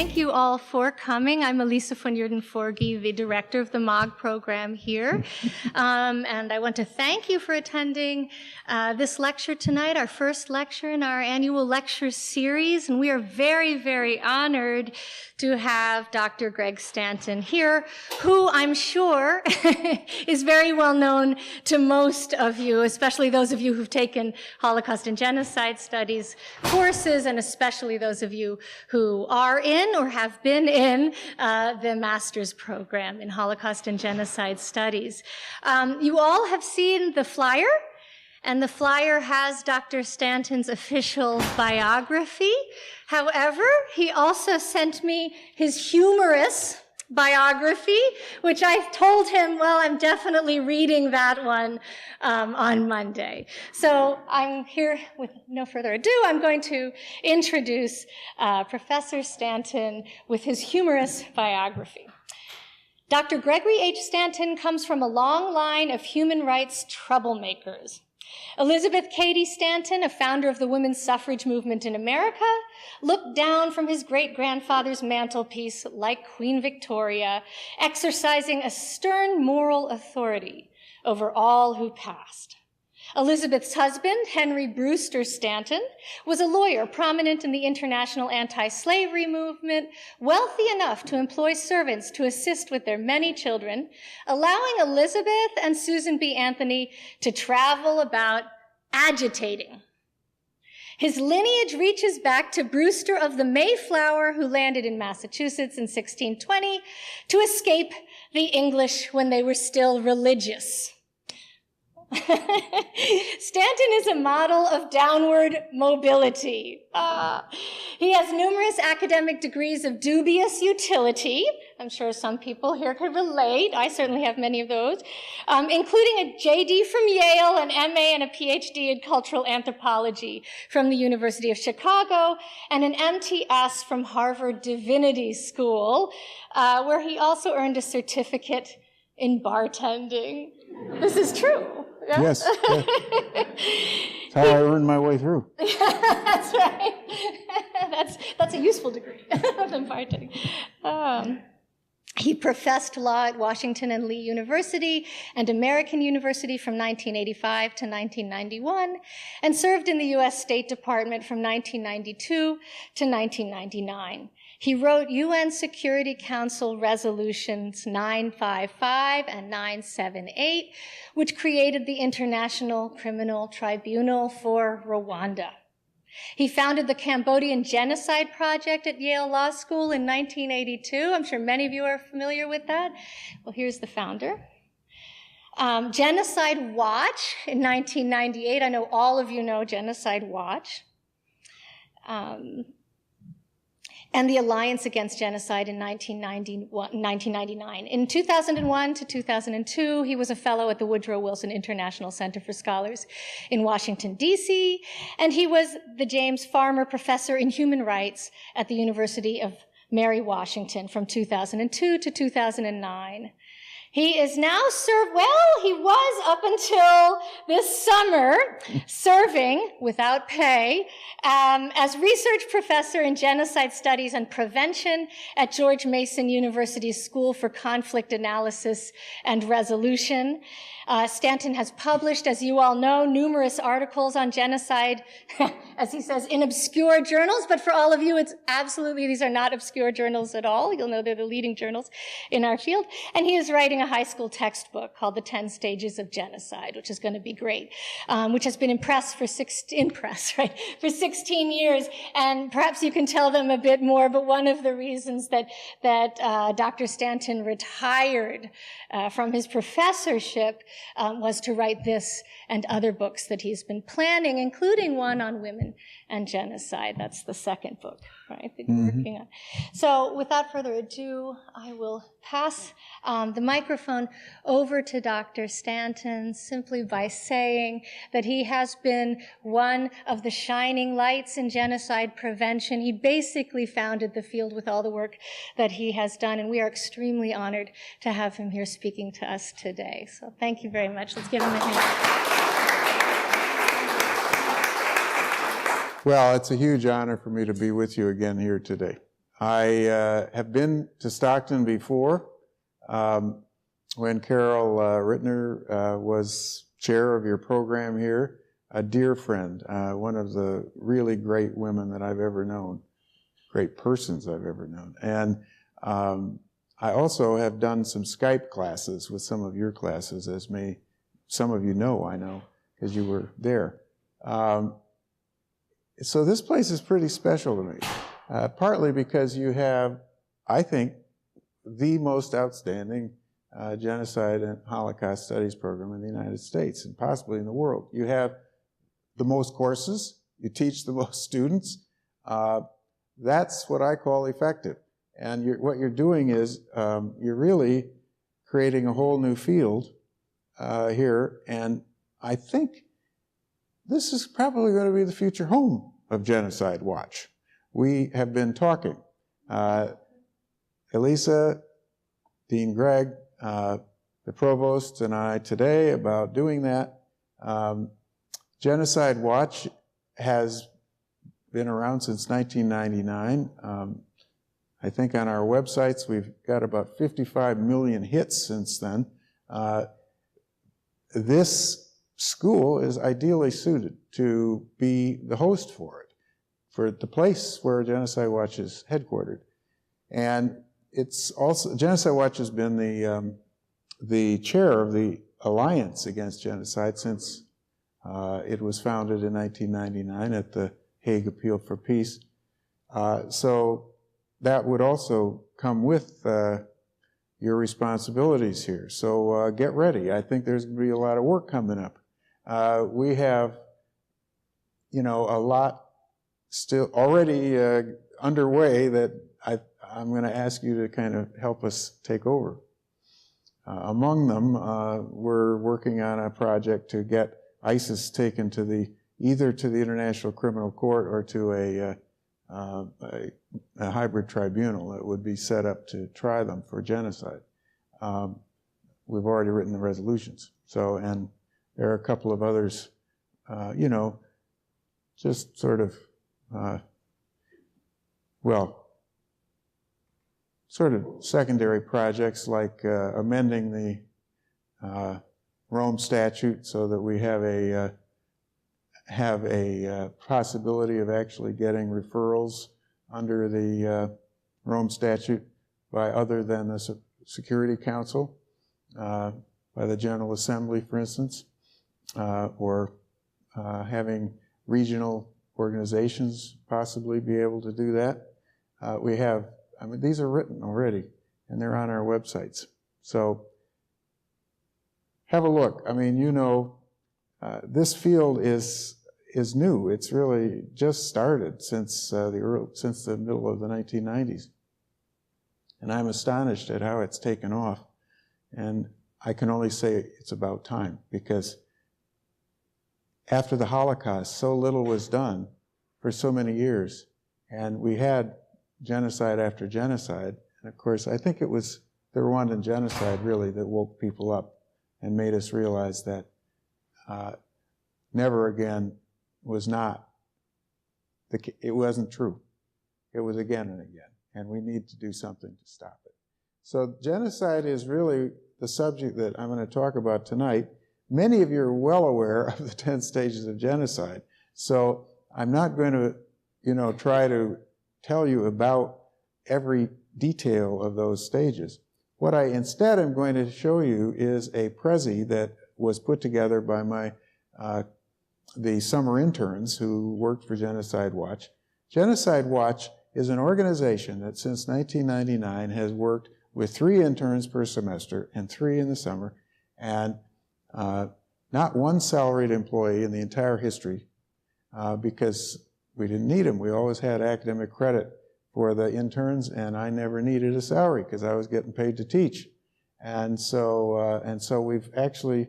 thank you all for coming. I'm Elisa von Jurden-Forgy, the director of the MAHG program here. And I want to thank you for attending this lecture tonight, our first lecture in our annual lecture series. And we are very, very honored to have Dr. Greg Stanton here, who I'm sure is very well known to most of you, especially those of you who've taken Holocaust and Genocide Studies courses, and especially those of you who are in or have been in the master's program in Holocaust and Genocide Studies. You all have seen the flyer, and the flyer has Dr. Stanton's official biography. However, he also sent me his humorous biography, which I told him, well, I'm definitely reading that one on Monday. So I'm here with no further ado. I'm going to introduce Professor Stanton with his humorous biography. Dr. Gregory H. Stanton comes from a long line of human rights troublemakers. Elizabeth Cady Stanton, a founder of the women's suffrage movement in America, looked down from his great-grandfather's mantelpiece like Queen Victoria, exercising a stern moral authority over all who passed. Elizabeth's husband, Henry Brewster Stanton, was a lawyer prominent in the international anti-slavery movement, wealthy enough to employ servants to assist with their many children, allowing Elizabeth and Susan B. Anthony to travel about agitating. His lineage reaches back to Brewster of the Mayflower, who landed in Massachusetts in 1620 to escape the English when they were still religious. Stanton is a model of downward mobility. He has numerous academic degrees of dubious utility. I'm sure some people here could relate. I certainly have many of those, including a JD from Yale, an MA and a PhD in cultural anthropology from the University of Chicago, and an MTS from Harvard Divinity School, where he also earned a certificate in bartending. This is true. Yeah? Yes. Yeah. That's how I earned my way through. That's right. That's a useful degree than bartending. He professed law at Washington and Lee University and American University from 1985 to 1991, and served in the U.S. State Department from 1992 to 1999. He wrote UN Security Council Resolutions 955 and 978, which created the International Criminal Tribunal for Rwanda. He founded the Cambodian Genocide Project at Yale Law School in 1982. I'm sure many of you are familiar with that. Well, here's the founder. Genocide Watch in 1998. I know all of you know Genocide Watch. And the Alliance Against Genocide in 1999. In 2001 to 2002, he was a fellow at the Woodrow Wilson International Center for Scholars in Washington, D.C., and he was the James Farmer Professor in Human Rights at the University of Mary Washington from 2002 to 2009. He is now he was up until this summer serving without pay as research professor in genocide studies and prevention at George Mason University's School for Conflict Analysis and Resolution. Stanton has published, as you all know, numerous articles on genocide, as he says, in obscure journals, but for all of you, these are not obscure journals at all. You'll know they're the leading journals in our field. And he is writing a high school textbook called The 10 Stages of Genocide, which is going to be great, which has been in press for 16 years. And perhaps you can tell them a bit more, but one of the reasons that Dr. Stanton retired from his professorship was to write this and other books that he's been planning, including one on women and genocide. That's the second book, right, that you're working on. So without further ado, I will pass the microphone over to Dr. Stanton simply by saying that he has been one of the shining lights in genocide prevention. He basically founded the field with all the work that he has done, and we are extremely honored to have him here speaking to us today. So thank you very much. Let's give him a hand. Well, it's a huge honor for me to be with you again here today. I have been to Stockton before when Carol Rittner was chair of your program here. A dear friend, one of the really great women that I've ever known, great persons I've ever known. And I also have done some Skype classes with some of your classes, as some of you know, I know, because you were there. So this place is pretty special to me, partly because you have, I think, the most outstanding genocide and Holocaust studies program in the United States and possibly in the world. You have the most courses, you teach the most students. That's what I call effective. And what you're doing is you're really creating a whole new field here, and I think this is probably going to be the future home of Genocide Watch. We have been talking, Elisa, Dean Gregg, the provost, and I today about doing that. Genocide Watch has been around since 1999. I think on our websites we've got about 55 million hits since then. This school is ideally suited to be the host for it, for the place where Genocide Watch is headquartered. And it's also, Genocide Watch has been the chair of the Alliance Against Genocide since it was founded in 1999 at the Hague Appeal for Peace. So that would also come with your responsibilities here. So get ready. I think there's going to be a lot of work coming up. We have, a lot still already underway that I'm going to ask you to kind of help us take over. Among them, we're working on a project to get ISIS taken to either to the International Criminal Court or to a hybrid tribunal that would be set up to try them for genocide. We've already written the resolutions. So, and there are a couple of others, just sort of, sort of secondary projects like amending the Rome Statute so that we have a possibility of actually getting referrals under the Rome Statute by other than the Security Council, by the General Assembly, for instance, or having regional organizations possibly be able to do that. These are written already, and they're on our websites. So have a look. This field is new. It's really just started since the middle of the 1990s. And I'm astonished at how it's taken off. And I can only say it's about time, because after the Holocaust, so little was done for so many years. And we had genocide after genocide. And of course, I think it was the Rwandan genocide really that woke people up and made us realize that never again was not, it wasn't true. It was again and again. And we need to do something to stop it. So genocide is really the subject that I'm going to talk about tonight. Many of you are well aware of the 10 stages of genocide. So I'm not going to, try to tell you about every detail of those stages. What I instead am going to show you is a Prezi that was put together by the summer interns who worked for Genocide Watch. Genocide Watch is an organization that since 1999 has worked with 3 interns per semester and 3 in the summer, and not one salaried employee in the entire history, because we didn't need them. We always had academic credit for the interns, and I never needed a salary because I was getting paid to teach. And so we've actually,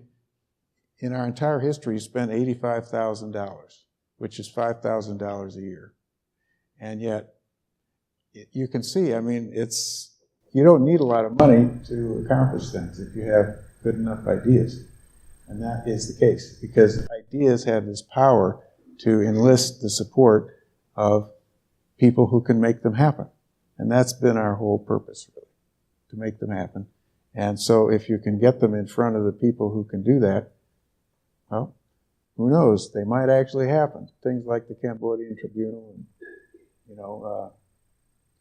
in our entire history, spent $85,000, which is $5,000 a year. And yet, you can see, you don't need a lot of money to accomplish things if you have good enough ideas. And that is the case, because ideas have this power to enlist the support of people who can make them happen. And that's been our whole purpose, really, to make them happen. And so if you can get them in front of the people who can do that, well, who knows? They might actually happen. Things like the Cambodian Tribunal and,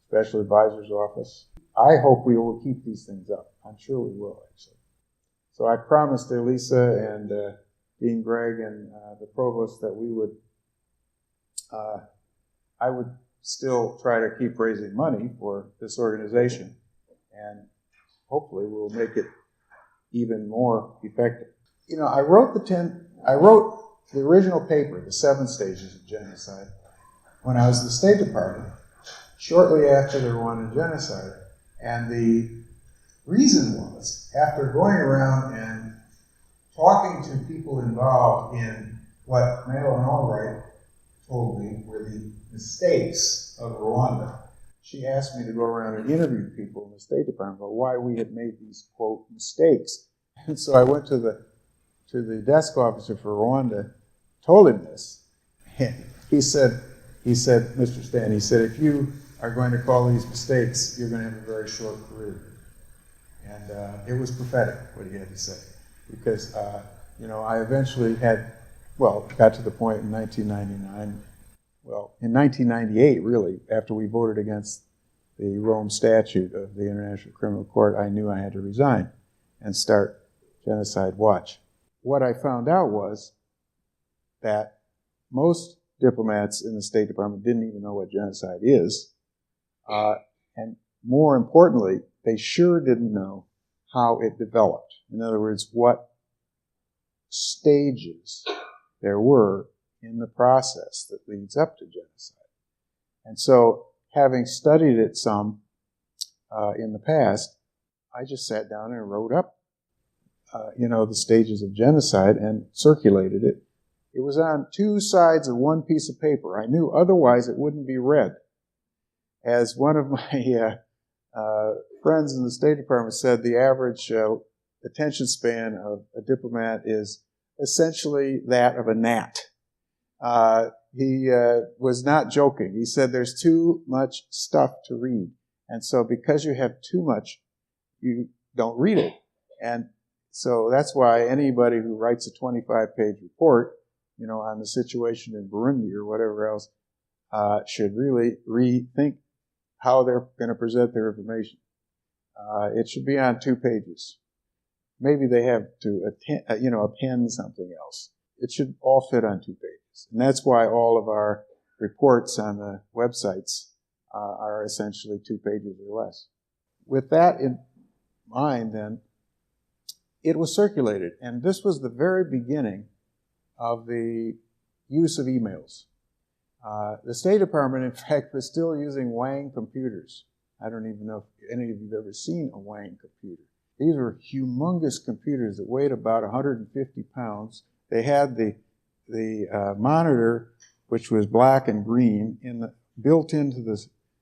Special Advisor's Office. I hope we will keep these things up. I'm sure we will, actually. So I promised Elisa and Dean Gregg and the provost that we would, I would still try to keep raising money for this organization, and hopefully we'll make it even more effective. I wrote the original paper, The 7 Stages of Genocide, when I was in the State Department, shortly after the Rwandan genocide. And the reason was, after going around and talking to people involved in what Madeleine Albright told me were the mistakes of Rwanda, she asked me to go around and interview people in the State Department about why we had made these, quote, mistakes. And so I went to the desk officer for Rwanda, told him this. And he said, Mr. Stanton, he said, if you are going to call these mistakes, you're going to have a very short career. And it was prophetic, what he had to say. Because, I eventually got to the point in 1999, in 1998, really, after we voted against the Rome Statute of the International Criminal Court, I knew I had to resign and start Genocide Watch. What I found out was that most diplomats in the State Department didn't even know what genocide is. And more importantly, they sure didn't know how it developed. In other words, what stages there were in the process that leads up to genocide. And so, having studied it some in the past, I just sat down and wrote up, the stages of genocide and circulated it. It was on 2 sides of one piece of paper. I knew otherwise it wouldn't be read. As one of my friends in the State Department said, the average attention span of a diplomat is essentially that of a gnat. He was not joking. He said there's too much stuff to read. And so because you have too much, you don't read it. And so that's why anybody who writes a 25-page report, on the situation in Burundi or whatever else, should really rethink how they're going to present their information. It should be on 2 pages. Maybe they have to append something else. It should all fit on 2 pages. And that's why all of our reports on the websites are essentially 2 pages or less. With that in mind, then, it was circulated. And this was the very beginning of the use of emails. The State Department, in fact, was still using Wang computers. I don't even know if any of you have ever seen a Wang computer. These were humongous computers that weighed about 150 pounds. They had the monitor, which was black and green, built into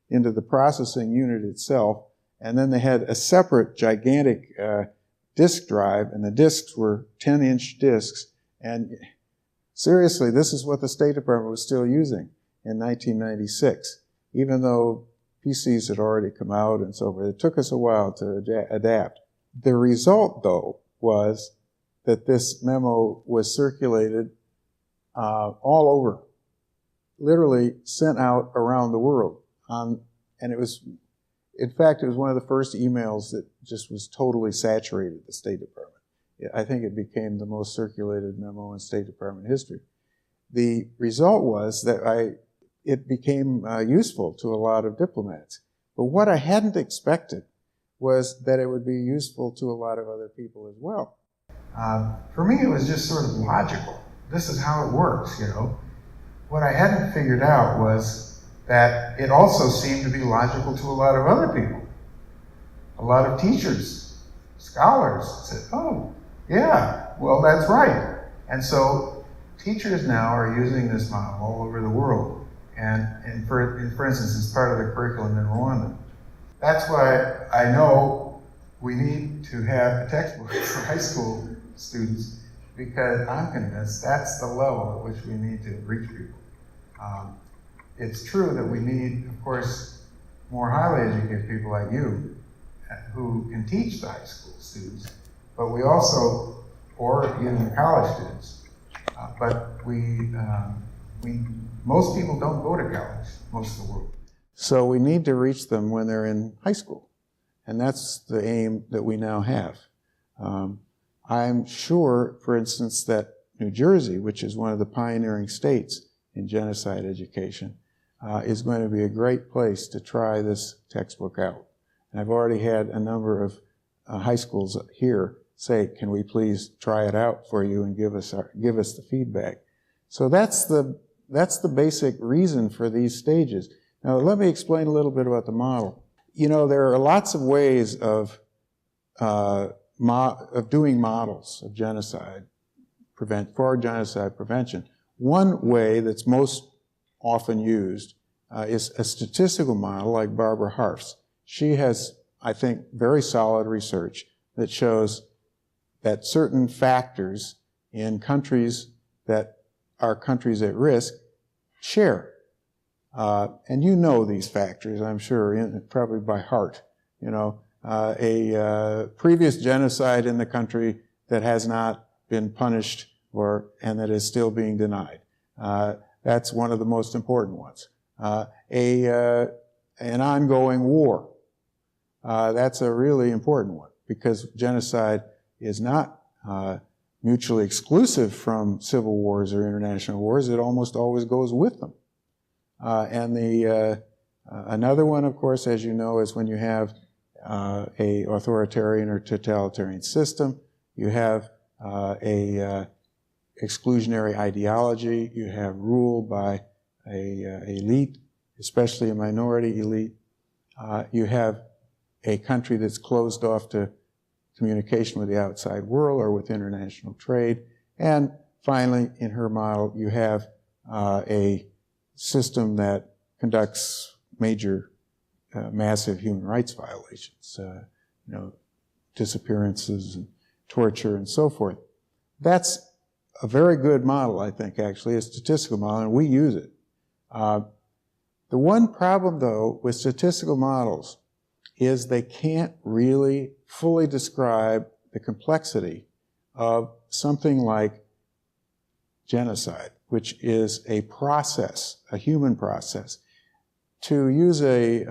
the processing unit itself, and then they had a separate gigantic disk drive, and the disks were 10-inch disks. And seriously, this is what the State Department was still using in 1996, even though PCs had already come out and so forth. It took us a while to adapt. The result, though, was that this memo was circulated all over, literally sent out around the world. And it was, in fact, it was one of the first emails that just was totally saturated the State Department. I think it became the most circulated memo in State Department history. The result was that it became useful to a lot of diplomats. But what I hadn't expected was that it would be useful to a lot of other people as well. For me, it was just sort of logical. This is how it works, What I hadn't figured out was that it also seemed to be logical to a lot of other people. A lot of teachers, scholars said, oh, yeah, well, that's right. And so teachers now are using this model all over the world. And for instance, it's part of the curriculum in Rwanda. That's why I know we need to have a textbook for high school students, because I'm convinced that's the level at which we need to reach people. It's true that we need, of course, more highly educated people like you who can teach the high school students, but we also, or even the college students, but most people don't go to college, most of the world. So we need to reach them when they're in high school, and that's the aim that we now have. I'm sure, for instance, that New Jersey, which is one of the pioneering states in genocide education, is going to be a great place to try this textbook out. And I've already had a number of high schools here say, can we please try it out for you and give us the feedback. So that's the basic reason for these stages. Now let me explain a little bit about the model. You know, there are lots of ways of doing models of genocide for genocide prevention. One way that's most often used is a statistical model like Barbara Harf's. She has, I think, very solid research that shows that certain factors in countries that are countries at risk share. And you know these factors, I'm sure, probably by heart. You know, a previous genocide in the country that has not been punished and that is still being denied. That's one of the most important ones. An ongoing war. That's a really important one because genocide is not mutually exclusive from civil wars or international wars. It almost always goes with them. Another one, of course, as you know, is when you have a authoritarian or totalitarian system. You have a exclusionary ideology. You have rule by a elite, especially a minority elite. You have a country that's closed off to communication with the outside world or with international trade. And finally, in her model, you have a system that conducts major, massive human rights violations, you know, disappearances and torture and so forth. That's a very good model, I think, actually, a statistical model, and we use it. The one problem, though, with statistical models is they can't really fully describe the complexity of something like genocide, which is a process, a human process. To use a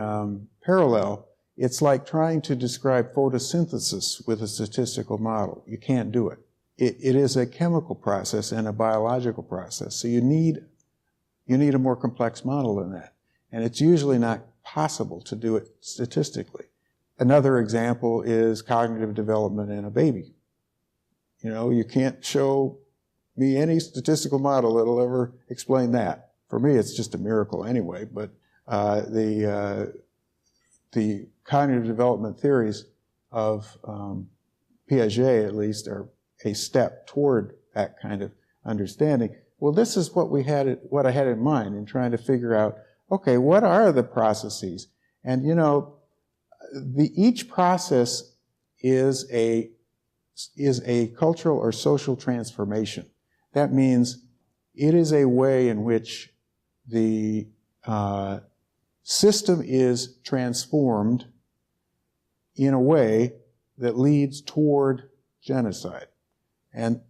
parallel, it's like trying to describe photosynthesis with a statistical model. You can't do it. It is a chemical process and a biological process, so you need a more complex model than that. And it's usually not possible to do it statistically. Another example is cognitive development in a baby. You know, you can't show me any statistical model that'll ever explain that. For me, it's just a miracle anyway, but the cognitive development theories of Piaget, at least, are a step toward that kind of understanding. Well, this is what I had in mind in trying to figure out, okay, what are the processes? And you know, each process is a cultural or social transformation. That means it is a way in which the system is transformed in a way that leads toward genocide. And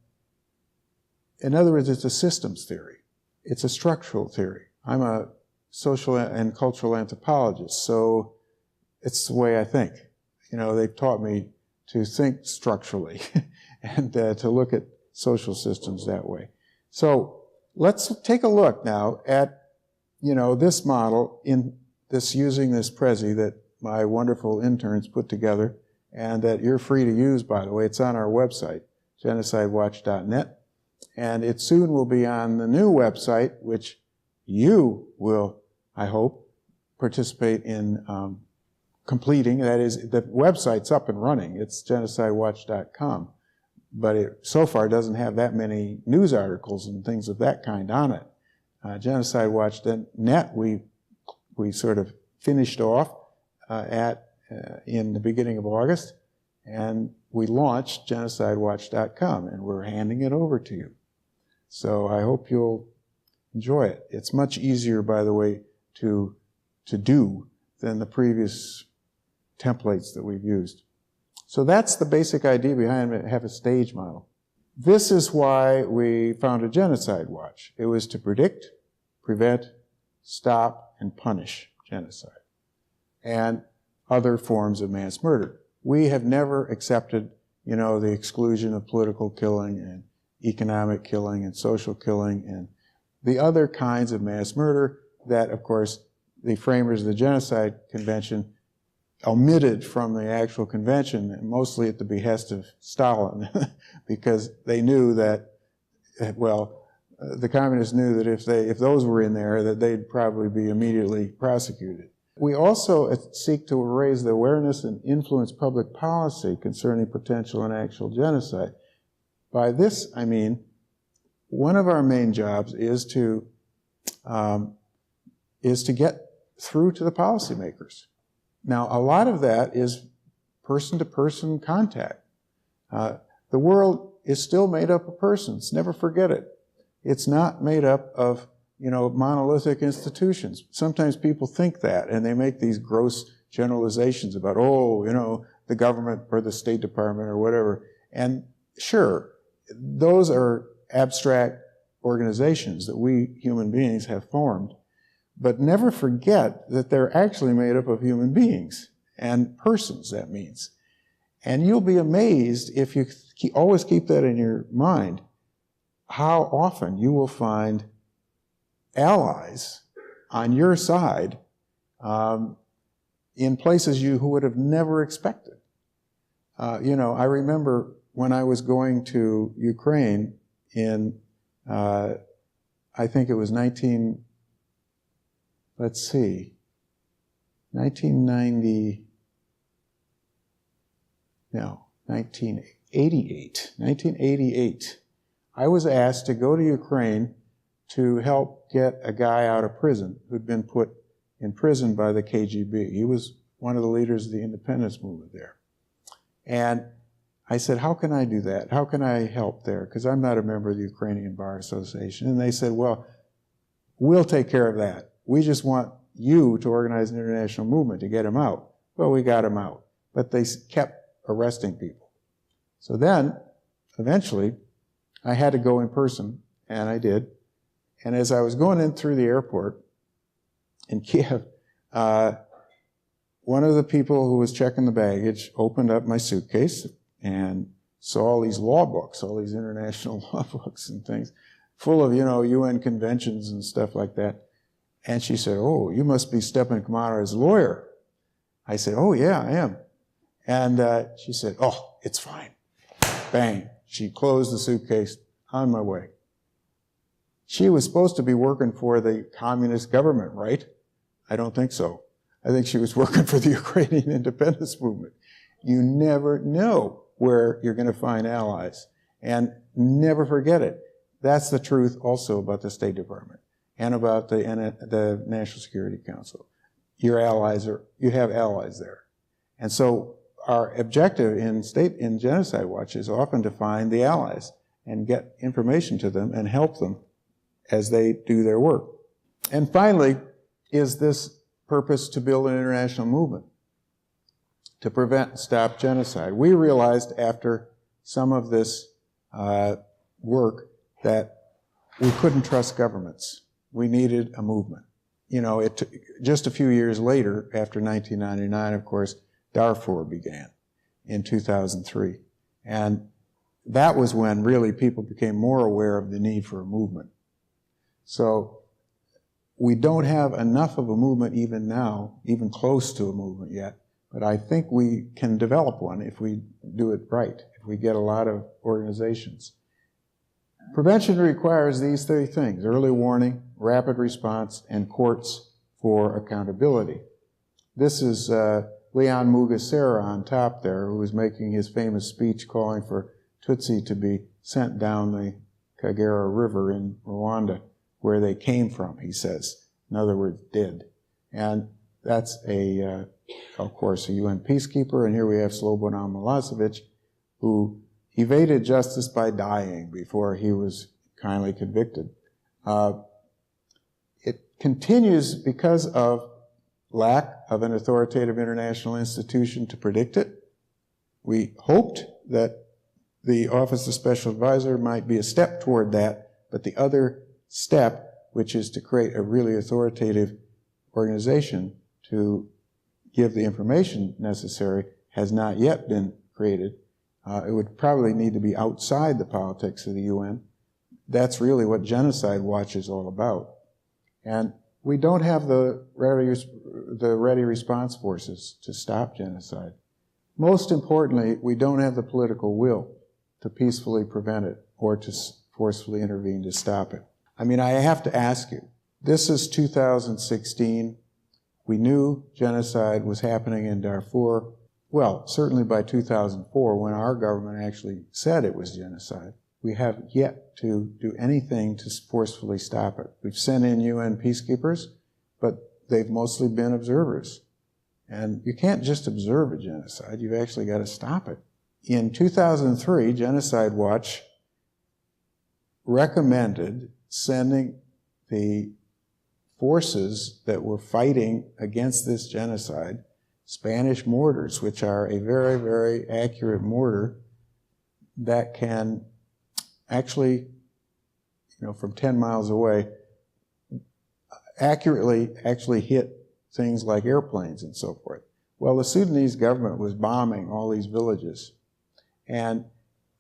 in other words, it's a systems theory. It's a structural theory. I'm a social and cultural anthropologist, so it's the way I think. You know, they've taught me to think structurally and to look at social systems that way. So let's take a look now at, you know, this model using this Prezi that my wonderful interns put together and that you're free to use, by the way. It's on our website, genocidewatch.net, and it soon will be on the new website, which you will, I hope, participate in completing. That is, the website's up and running. It's genocidewatch.com. But it so far doesn't have that many news articles and things of that kind on it. Genocidewatch.net, we sort of finished off in the beginning of August, and we launched genocidewatch.com, and we're handing it over to you. So I hope you'll enjoy it. It's much easier, by the way, to do than the previous templates that we've used. So that's the basic idea behind it, have a stage model. This is why we founded Genocide Watch. It was to predict, prevent, stop, and punish genocide and other forms of mass murder. We have never accepted, the exclusion of political killing and economic killing and social killing and the other kinds of mass murder that, of course, the framers of the Genocide Convention omitted from the actual convention, mostly at the behest of Stalin, because they knew that, the communists knew that if those were in there, that they'd probably be immediately prosecuted. We also seek to raise the awareness and influence public policy concerning potential and actual genocide. By this, I mean, one of our main jobs is to get through to the policymakers. Now, a lot of that is person-to-person contact. The world is still made up of persons. Never forget it. It's not made up of, monolithic institutions. Sometimes people think that, and they make these gross generalizations about, the government or the State Department or whatever. And sure, those are abstract organizations that we human beings have formed. But never forget that they're actually made up of human beings and persons, that means. And you'll be amazed if you always keep that in your mind, how often you will find allies on your side in places you would have never expected. I remember when I was going to Ukraine in, I think it was 1988. I was asked to go to Ukraine to help get a guy out of prison who'd been put in prison by the KGB. He was one of the leaders of the independence movement there. And I said, how can I do that? How can I help there? Because I'm not a member of the Ukrainian Bar Association. And they said, well, we'll take care of that. We just want you to organize an international movement to get him out. Well, we got him out. But they kept arresting people. So then, eventually, I had to go in person, and I did. And as I was going in through the airport in Kiev, one of the people who was checking the baggage opened up my suitcase and saw all these law books, all these international law books and things, full of, UN conventions and stuff like that. And she said, oh, you must be Stepan Kamara's lawyer. I said, oh, yeah, I am. And she said, oh, it's fine. Bang. She closed the suitcase. On my way. She was supposed to be working for the communist government, right? I don't think so. I think she was working for the Ukrainian independence movement. You never know where you're going to find allies. And never forget it. That's the truth also about the State Department and about the National Security Council. You have allies there. And so our objective in Genocide Watch is often to find the allies and get information to them and help them as they do their work. And finally, is this purpose to build an international movement to prevent and stop genocide. We realized after some of this work that we couldn't trust governments. We needed a movement. Just a few years later, after 1999, of course, Darfur began in 2003. And that was when really people became more aware of the need for a movement. So we don't have enough of a movement even now, even close to a movement yet, but I think we can develop one if we do it right, if we get a lot of organizations. Prevention requires these three things: early warning, rapid response, and courts for accountability. This is Leon Mugesera on top there, who was making his famous speech calling for Tutsi to be sent down the Kagera River in Rwanda, where they came from, he says. In other words, dead. And that's of course, a UN peacekeeper. And here we have Slobodan Milosevic, who evaded justice by dying before he was kindly convicted. It continues because of lack of an authoritative international institution to predict it. We hoped that the Office of Special Advisor might be a step toward that, but the other step, which is to create a really authoritative organization to give the information necessary, has not yet been created. It would probably need to be outside the politics of the UN. That's really what Genocide Watch is all about. And we don't have the ready response forces to stop genocide. Most importantly, we don't have the political will to peacefully prevent it or to forcefully intervene to stop it. I mean, I have to ask you, this is 2016. We knew genocide was happening in Darfur. Well, certainly by 2004, when our government actually said it was genocide. We have yet to do anything to forcefully stop it. We've sent in UN peacekeepers, but they've mostly been observers. And you can't just observe a genocide, you've actually got to stop it. In 2003, Genocide Watch recommended sending the forces that were fighting against this genocide Spanish mortars, which are a very, very accurate mortar that can actually, from 10 miles away, accurately actually hit things like airplanes and so forth. Well, the Sudanese government was bombing all these villages, and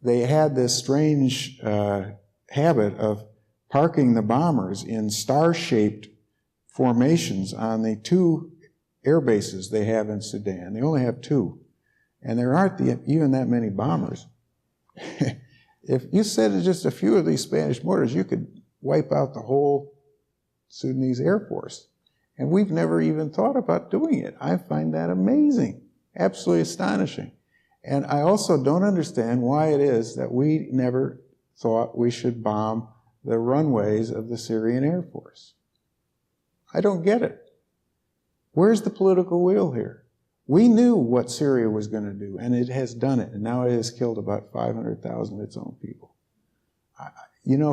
they had this strange habit of parking the bombers in star-shaped formations on the 2 air bases they have in Sudan. They only have 2, and there aren't even that many bombers. If you sent just a few of these Spanish mortars, you could wipe out the whole Sudanese Air Force. And we've never even thought about doing it. I find that amazing, absolutely astonishing. And I also don't understand why it is that we never thought we should bomb the runways of the Syrian Air Force. I don't get it. Where's the political will here? We knew what Syria was going to do, and it has done it, and now it has killed about 500,000 of its own people.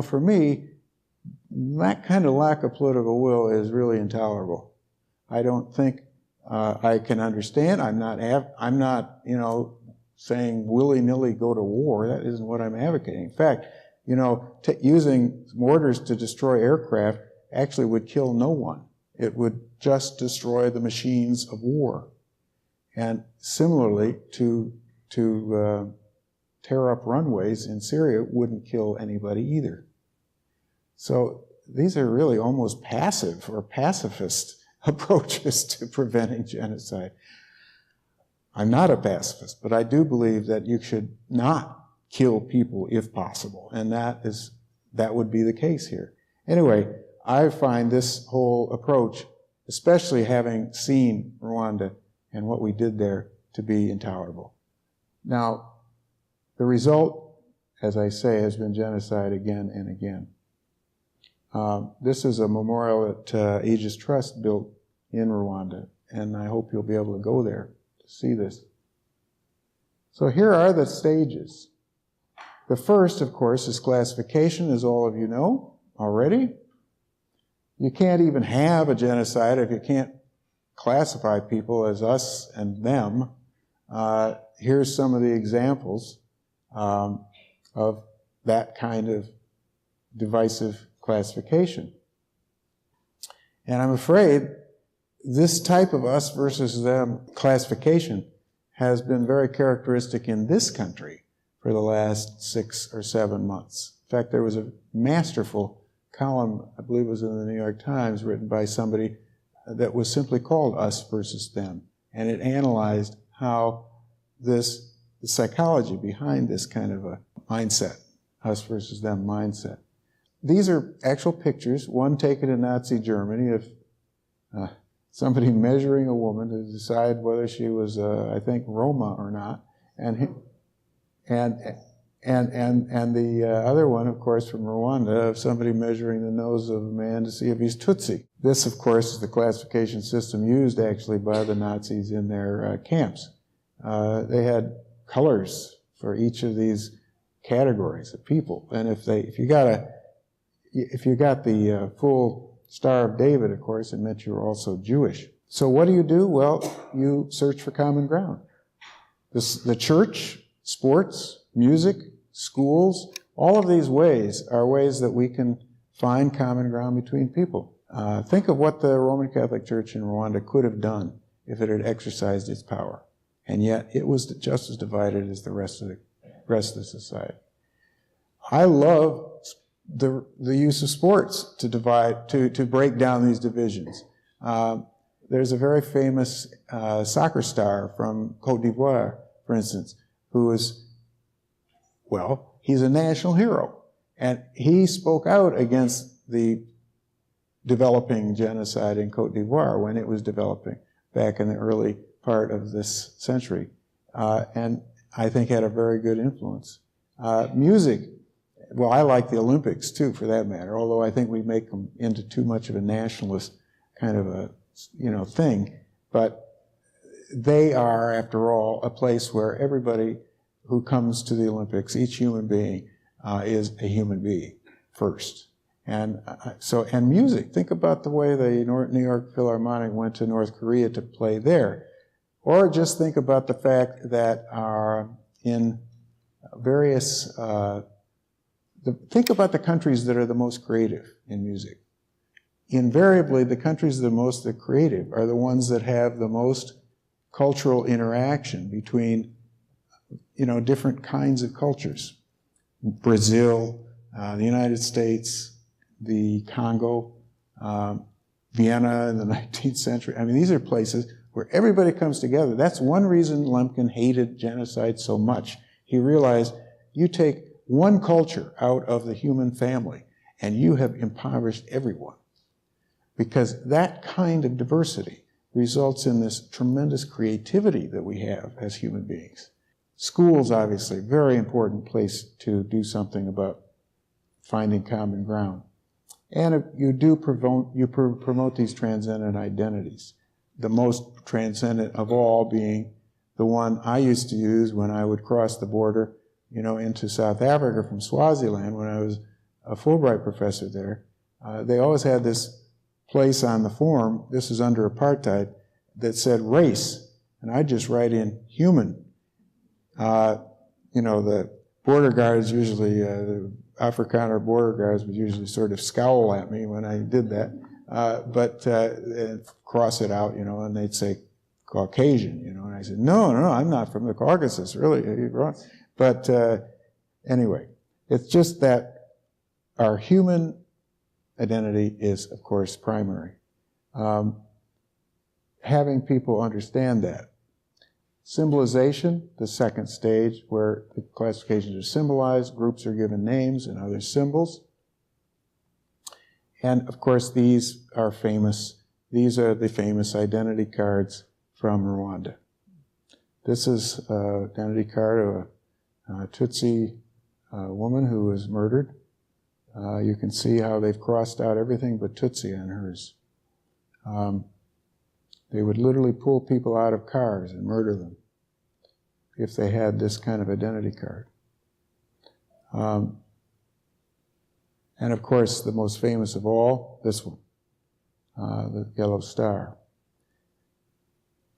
For me, that kind of lack of political will is really intolerable. I don't think I can understand. I'm not, saying willy-nilly go to war. That isn't what I'm advocating. In fact, using mortars to destroy aircraft actually would kill no one. It would just destroy the machines of war. And similarly, to tear up runways in Syria wouldn't kill anybody either. So these are really almost passive or pacifist approaches to preventing genocide. I'm not a pacifist, but I do believe that you should not kill people if possible, and that would be the case here. Anyway, I find this whole approach, especially having seen Rwanda and what we did there, to be intolerable. Now, the result, as I say, has been genocide again and again. This is a memorial that Aegis Trust built in Rwanda, and I hope you'll be able to go there to see this. So here are the stages. The first, of course, is classification, as all of you know already. You can't even have a genocide if you can't classify people as us and them. Here's some of the examples of that kind of divisive classification. And I'm afraid this type of us versus them classification has been very characteristic in this country for the last 6 or 7 months. In fact, there was a masterful column, I believe it was in the New York Times, written by somebody that was simply called Us versus Them. And it analyzed how the psychology behind this kind of a mindset, us versus them mindset. These are actual pictures, one taken in Nazi Germany of somebody measuring a woman to decide whether she was, I think, Roma or not. And the other one, of course, from Rwanda, of somebody measuring the nose of a man to see if he's Tutsi. This, of course, is the classification system used actually by the Nazis in their camps. They had colors for each of these categories of people, and if you got the full Star of David, of course, it meant you were also Jewish. So what do? Well, you search for common ground. The church, sports, music, schools, all of these ways are ways that we can find common ground between people. Think of what the Roman Catholic Church in Rwanda could have done if it had exercised its power. And yet it was just as divided as the rest of the society. I love the use of sports to break down these divisions. There's a very famous soccer star from Côte d'Ivoire, for instance, who is, well, he's a national hero. And he spoke out against the developing genocide in Côte d'Ivoire when it was developing back in the early part of this century. And I think had a very good influence. Music, well, I like the Olympics too, for that matter, although I think we make them into too much of a nationalist kind of a, thing. But they are, after all, a place where everybody who comes to the Olympics, each human being, is a human being first. And and music. Think about the way the New York Philharmonic went to North Korea to play there. Or just think about the fact that in various, think about the countries that are the most creative in music. Invariably, the countries that are most creative are the ones that have the most cultural interaction between, different kinds of cultures. Brazil, the United States, the Congo, Vienna in the 19th century. I mean, these are places where everybody comes together. That's one reason Lemkin hated genocide so much. He realized you take one culture out of the human family and you have impoverished everyone. Because that kind of diversity results in this tremendous creativity that we have as human beings. Schools, obviously, very important place to do something about finding common ground. And you do promote these transcendent identities. The most transcendent of all being the one I used to use when I would cross the border, into South Africa from Swaziland when I was a Fulbright professor there. They always had this place on the form, this is under apartheid, that said race. And I just write in human. The border guards usually, the Afrikaner border guards would usually sort of scowl at me when I did that, and cross it out, and they'd say Caucasian, and I said, no, I'm not from the Caucasus, really, you're wrong. But anyway, it's just that our human identity is, of course, primary. Having people understand that. Symbolization, the second stage, where the classifications are symbolized, groups are given names and other symbols. And of course, these are famous. These are the famous identity cards from Rwanda. This is an identity card of a Tutsi woman who was murdered. You can see how they've crossed out everything but Tutsi on hers. They would literally pull people out of cars and murder them if they had this kind of identity card. And of course, the most famous of all, this one, the yellow star.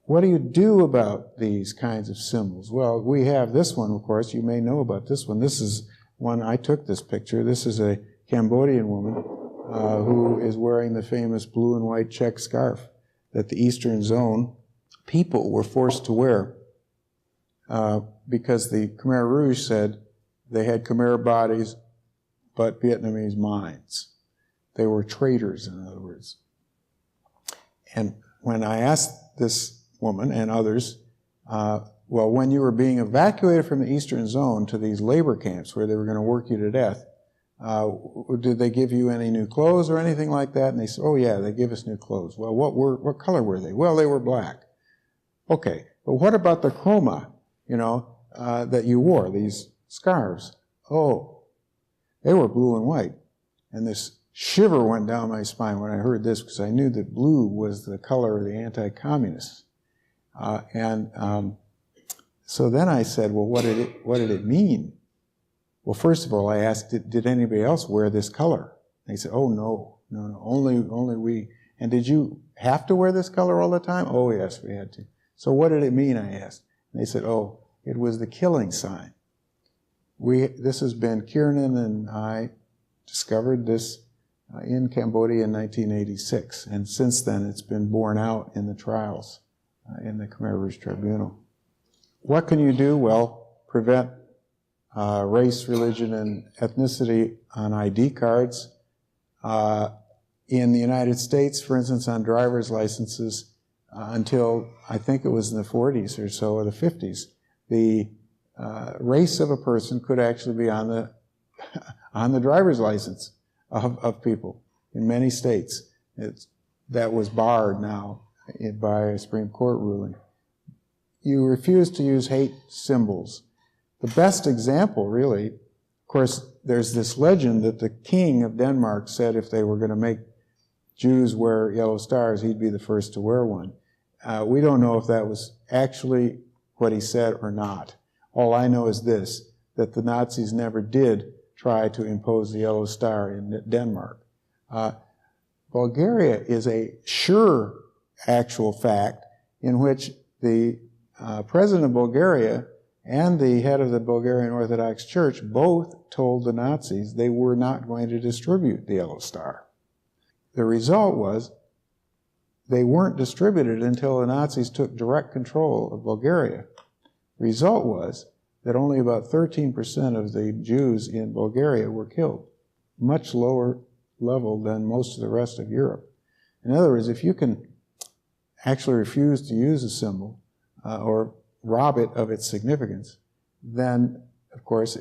What do you do about these kinds of symbols? Well, we have this one, of course. You may know about this one. This is one, I took this picture. This is a Cambodian woman who is wearing the famous blue and white check scarf that the Eastern Zone people were forced to wear because the Khmer Rouge said they had Khmer bodies but Vietnamese minds. They were traitors, in other words. And when I asked this woman and others, well, when you were being evacuated from the Eastern Zone to these labor camps where they were going to work you to death, did they give you any new clothes or anything like that? And they said, oh yeah, they give us new clothes. Well, what color were they? Well, they were black. Okay, but what about the chroma, that you wore, these scarves? Oh, they were blue and white. And this shiver went down my spine when I heard this because I knew that blue was the color of the anti-communists. So then I said, well, what did it mean? Well, first of all, I asked, did anybody else wear this color? They said, oh, no, only we. And did you have to wear this color all the time? Oh, yes, we had to. So what did it mean, I asked. And they said, oh, it was the killing sign. This has been, Kiernan and I discovered this in Cambodia in 1986. And since then, it's been borne out in the trials in the Khmer Rouge Tribunal. What can you do? Well, prevent race, religion, and ethnicity on ID cards. In the United States, for instance, on driver's licenses, until I think it was in the 40s or so, or the 50s, the race of a person could actually be on the driver's license of people in many states. That was barred now by a Supreme Court ruling. You refuse to use hate symbols. The best example, really, of course, there's this legend that the king of Denmark said if they were going to make Jews wear yellow stars, he'd be the first to wear one. We don't know if that was actually what he said or not. All I know is this, that the Nazis never did try to impose the yellow star in Denmark. Bulgaria is a sure actual fact in which the president of Bulgaria and the head of the Bulgarian Orthodox Church both told the Nazis they were not going to distribute the yellow star. The result was they weren't distributed until the Nazis took direct control of Bulgaria. The result was that only about 13% of the Jews in Bulgaria were killed, much lower level than most of the rest of Europe. In other words, if you can actually refuse to use a symbol or rob it of its significance, then, of course,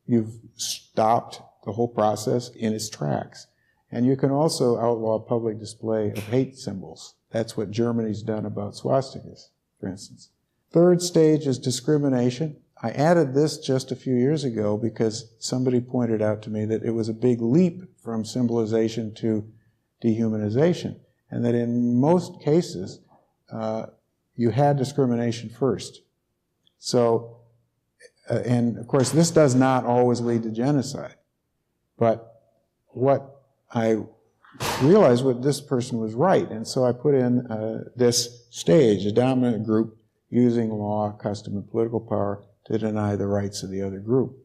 you've stopped the whole process in its tracks. And you can also outlaw public display of hate symbols. That's what Germany's done about swastikas, for instance. Third stage is discrimination. I added this just a few years ago because somebody pointed out to me that it was a big leap from symbolization to dehumanization, and that in most cases, you had discrimination first. So, and of course, this does not always lead to genocide. But what I realized what this person was right, and so I put in this stage, a dominant group using law, custom, and political power to deny the rights of the other group.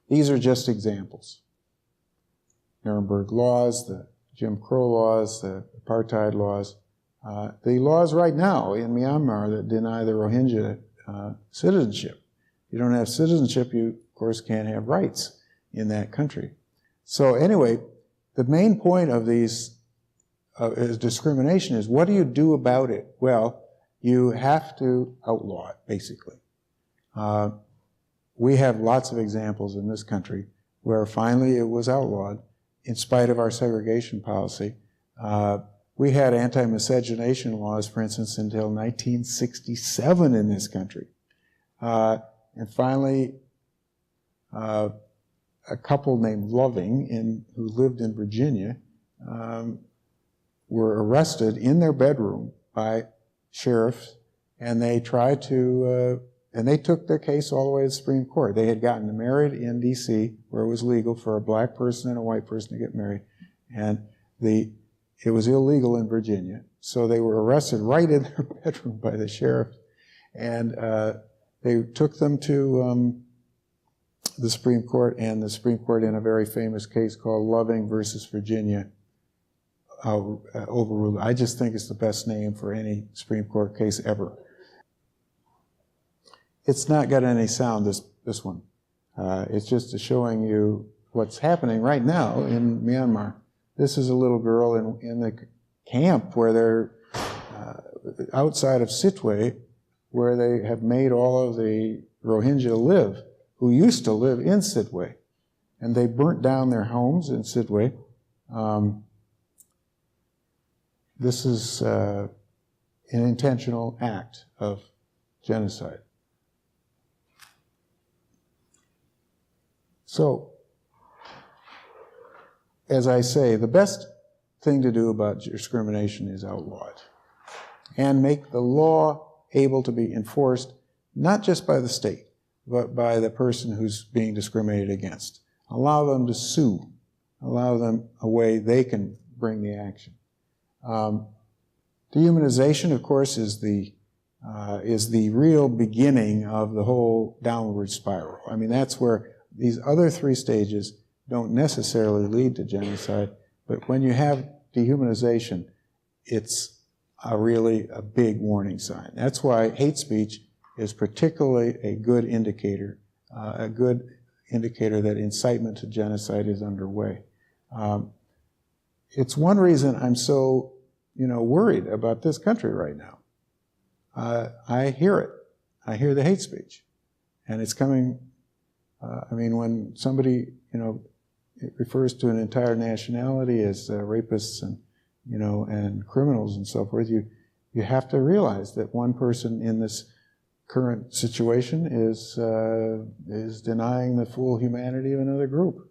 These are just examples. Nuremberg laws, the Jim Crow laws, the apartheid laws, the laws right now in Myanmar that deny the Rohingya citizenship. If you don't have citizenship, you, of course, can't have rights in that country. So anyway, the main point of these is discrimination is what do you do about it? Well, you have to outlaw it, basically. We have lots of examples in this country where finally it was outlawed in spite of our segregation policy. We had anti-miscegenation laws, for instance, until 1967 in this country. And finally, a couple named Loving, who lived in Virginia, were arrested in their bedroom by sheriffs, and they tried to, and they took their case all the way to the Supreme Court. They had gotten married in D.C., where it was legal for a black person and a white person to get married, and it was illegal in Virginia. So they were arrested right in their bedroom by the sheriff, and they took them to the Supreme Court, and the Supreme Court, in a very famous case called Loving versus Virginia, overruled. I just think it's the best name for any Supreme Court case ever. It's not got any sound, this one. It's just showing you what's happening right now in Myanmar. This is a little girl in the camp where they're outside of Sitwe, where they have made all of the Rohingya live, who used to live in Sitwe. And they burnt down their homes in Sitwe. This is an intentional act of genocide. So, as I say, the best thing to do about discrimination is outlaw it and make the law able to be enforced not just by the state, but by the person who's being discriminated against. Allow them to sue. Allow them a way they can bring the action. Dehumanization, of course, is the real beginning of the whole downward spiral. I mean, that's where these other three stages don't necessarily lead to genocide, but when you have dehumanization, it's really a big warning sign. That's why hate speech is particularly a good indicator that incitement to genocide is underway. It's one reason I'm so, worried about this country right now. I hear it. I hear the hate speech. And it's coming, when somebody, it refers to an entire nationality as rapists and, and criminals and so forth, you have to realize that one person in this current situation is denying the full humanity of another group.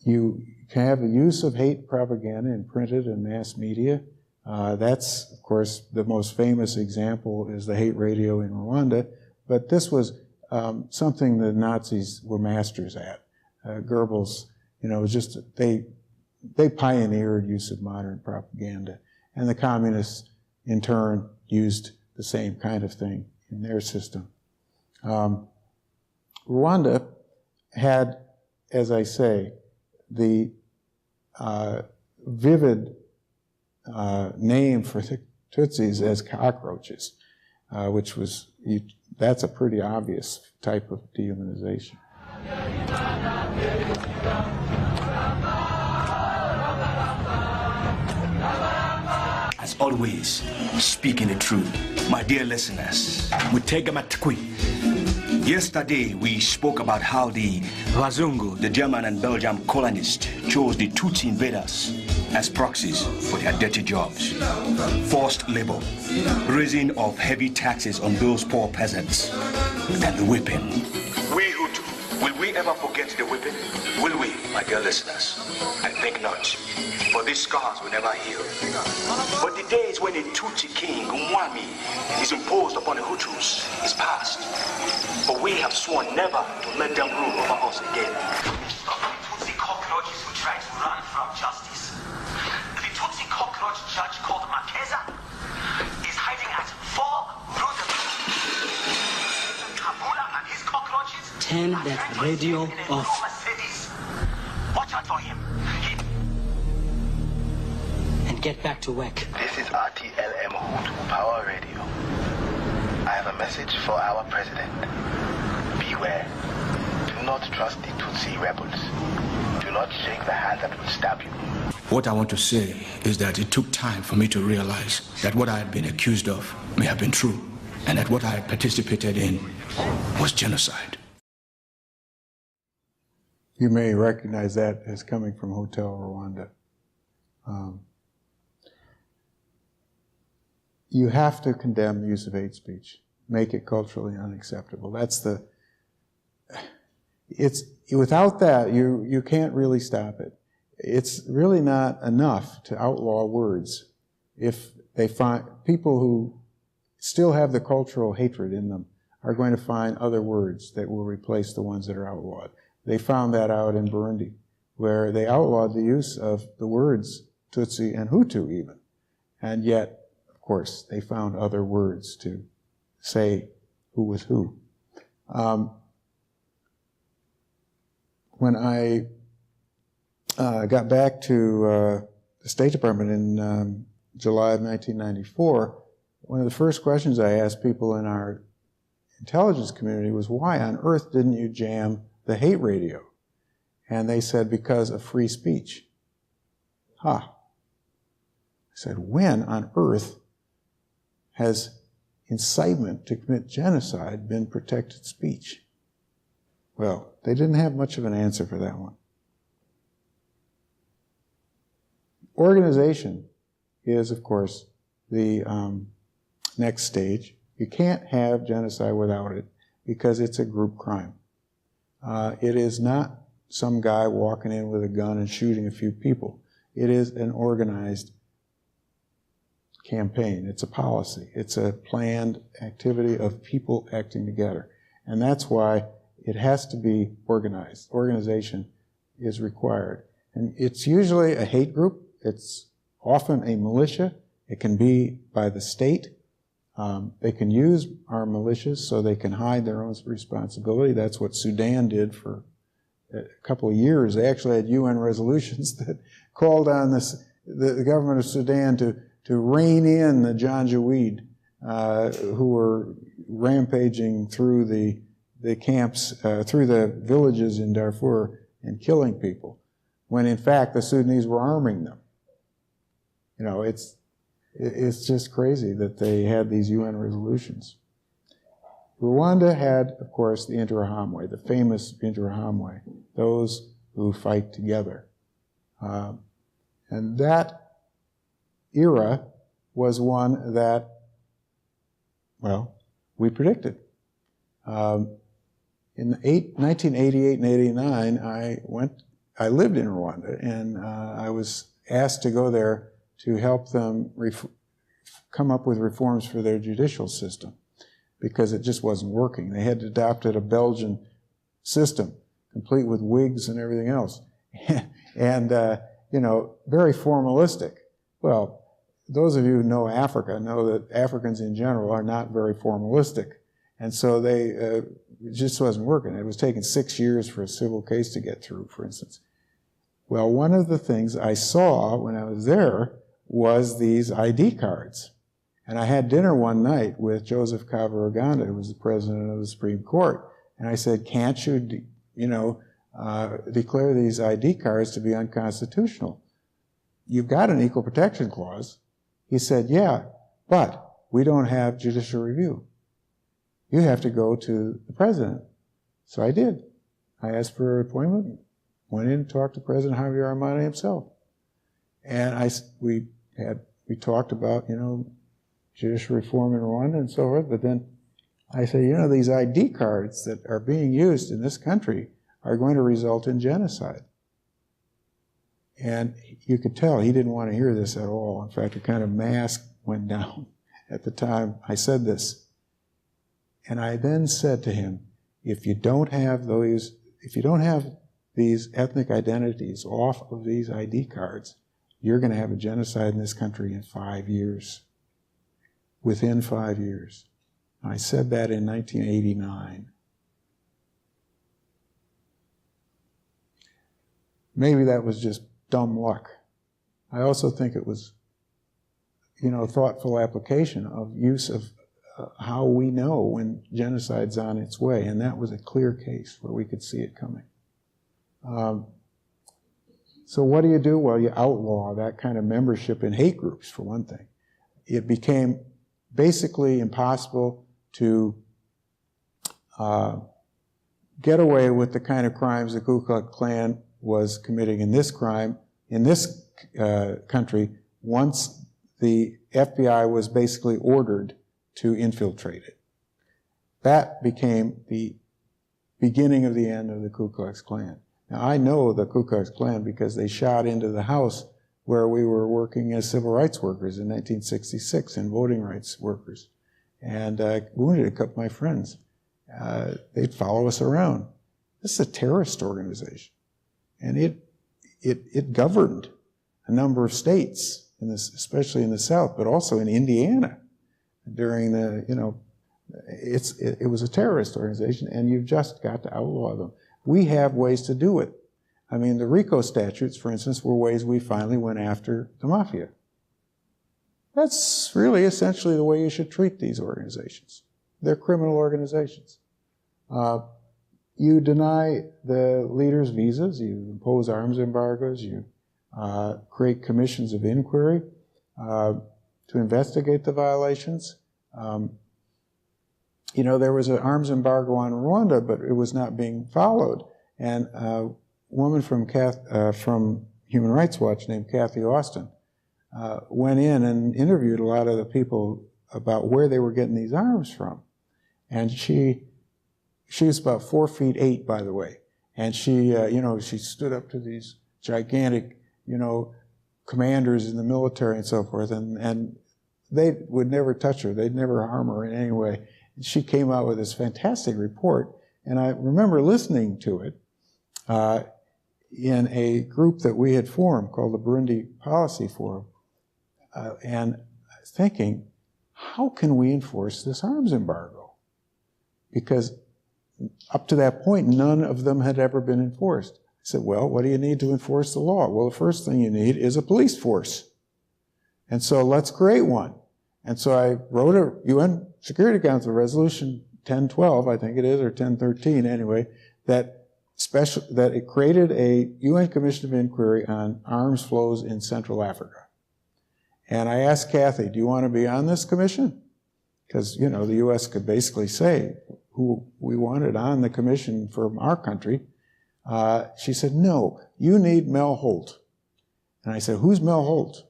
You can have the use of hate propaganda in printed and mass media. That's, of course, the most famous example is the hate radio in Rwanda, but this was something the Nazis were masters at. Goebbels, they pioneered use of modern propaganda, and the communists, in turn, used the same kind of thing in their system. Rwanda had, as I say, the vivid name for the Tutsis as cockroaches, which was, that's a pretty obvious type of dehumanization. As always, speaking the truth, my dear listeners, yesterday we spoke about how the Wazungu, the German and Belgian colonists, chose the Tutsi invaders as proxies for their dirty jobs, forced labor, raising of heavy taxes on those poor peasants, and the whipping. We Hutu, will we ever forget the whipping? Will we, my dear listeners? I think not, for these scars will never heal. But the days when a Tutsi king, Umwami, is imposed upon the Hutus is past. For we have sworn never to let them rule over us again. Stop the Tutsi cockroaches who try to run from justice. The Tutsi cockroach judge called Makeza is hiding at 4 Road. Kabula and his cockroaches. Turn that radio off. Watch out for him. And get back to work. This is RTLM Hutu Power Radio. I have a message for our president. Beware. Do not trust the Tutsi rebels. Do not shake the hand that will stab you. What I want to say is that it took time for me to realize that what I had been accused of may have been true, and that what I had participated in was genocide. You may recognize that as coming from Hotel Rwanda. You have to condemn the use of hate speech, make it culturally unacceptable. Without that, you can't really stop it. It's really not enough to outlaw words if they find people who still have the cultural hatred in them are going to find other words that will replace the ones that are outlawed. They found that out in Burundi, where they outlawed the use of the words Tutsi and Hutu even. And yet, of course, they found other words to say who was who. When I got back to the State Department in July of 1994, one of the first questions I asked people in our intelligence community was, why on earth didn't you jam the hate radio? And they said, because of free speech. I said, when on earth has incitement to commit genocide been protected speech? Well, they didn't have much of an answer for that one. Organization is, of course, the next stage. You can't have genocide without it because it's a group crime. It is not some guy walking in with a gun and shooting a few people. It is an organized campaign. It's a policy. It's a planned activity of people acting together. And that's why it has to be organized. Organization is required. And it's usually a hate group. It's often a militia. It can be by the state. They can use our militias so they can hide their own responsibility. That's what Sudan did for a couple of years. They actually had UN resolutions that called on the government of Sudan to rein in the Janjaweed who were rampaging through the camps, through the villages in Darfur and killing people, when in fact the Sudanese were arming them. You know, it's just crazy that they had these UN resolutions. Rwanda had, of course, the Interahamwe, the famous Interahamwe, those who fight together. And that era was one that, well, we predicted. In 1988 and 89, I lived in Rwanda, and I was asked to go there to help them come up with reforms for their judicial system, because it just wasn't working. They had adopted a Belgian system, complete with wigs and everything else. And, you know, very formalistic. Well, those of you who know Africa know that Africans in general are not very formalistic. And so it just wasn't working. It was taking 6 years for a civil case to get through, for instance. Well, one of the things I saw when I was there was these ID cards. And I had dinner one night with Joseph Kabaruganda, who was the president of the Supreme Court. And I said, can't you, declare these ID cards to be unconstitutional? You've got an equal protection clause. He said, yeah, but we don't have judicial review. You have to go to the president. So I did. I asked for an appointment, went in and talked to President Javier Armada himself. And we talked about, judicial reform in Rwanda and so forth, but then I said, these ID cards that are being used in this country are going to result in genocide. And you could tell he didn't want to hear this at all. In fact, a kind of mask went down at the time I said this. And I then said to him, if you don't have these ethnic identities off of these ID cards, you're going to have a genocide in this country in 5 years. Within 5 years. I said that in 1989. Maybe that was just dumb luck. I also think it was, thoughtful application of use of how we know when genocide's on its way, and that was a clear case where we could see it coming. So what do? Well, you outlaw that kind of membership in hate groups, for one thing. It became basically impossible to get away with the kind of crimes the Ku Klux Klan was committing in this country once the FBI was basically ordered to infiltrate it. That became the beginning of the end of the Ku Klux Klan. Now, I know the Ku Klux Klan because they shot into the house where we were working as civil rights workers in 1966 and voting rights workers. And wounded a couple of my friends. They'd follow us around. This is a terrorist organization. And it governed a number of states, especially in the South, but also in Indiana during it was a terrorist organization, and you've just got to outlaw them. We have ways to do it. I mean, the RICO statutes, for instance, were ways we finally went after the mafia. That's really essentially the way you should treat these organizations. They're criminal organizations. You deny the leaders visas, you impose arms embargoes, you create commissions of inquiry to investigate the violations. There was an arms embargo on Rwanda, but it was not being followed. And a woman from Human Rights Watch named Kathy Austin went in and interviewed a lot of the people about where they were getting these arms from. And she was about 4'8", by the way. And she stood up to these gigantic, commanders in the military and so forth, and they would never touch her. They'd never harm her in any way. And she came out with this fantastic report, and I remember listening to it. in a group that we had formed called the Burundi Policy Forum, and thinking, how can we enforce this arms embargo? Because up to that point, none of them had ever been enforced. I said, well, what do you need to enforce the law? Well, the first thing you need is a police force. And so let's create one. And so I wrote a UN Security Council resolution 1012, I think it is, or 1013 anyway, that it created a UN Commission of Inquiry on arms flows in Central Africa. And I asked Kathy, do you want to be on this commission? Because, you know, the U.S. could basically say who we wanted on the commission from our country. She said, no, you need Mel Holt. And I said, who's Mel Holt?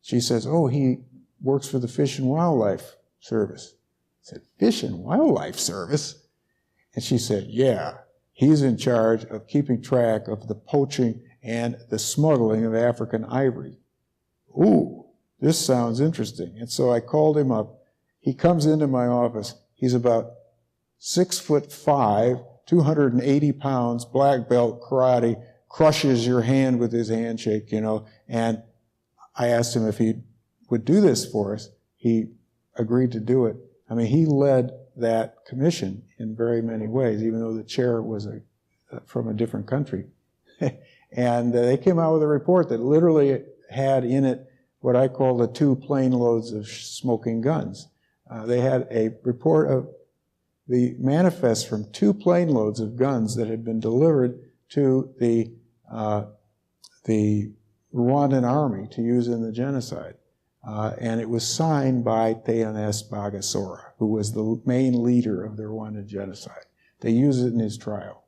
She says, oh, he works for the Fish and Wildlife Service. I said, Fish and Wildlife Service? And she said, yeah, he's in charge of keeping track of the poaching and the smuggling of African ivory. Ooh, this sounds interesting. And so I called him up. He comes into my office. He's about 6'5", 280 pounds, black belt, karate, crushes your hand with his handshake, you know. And I asked him if he would do this for us. He agreed to do it. I mean, he led that commission in very many ways, even though the chair was from a different country. And they came out with a report that literally had in it what I call the 2 plane loads of smoking guns. They had a report of the manifest from 2 plane loads of guns that had been delivered to the Rwandan army to use in the genocide. And it was signed by Theoneste Bagasora, who was the main leader of the Rwandan genocide. They use it in his trial.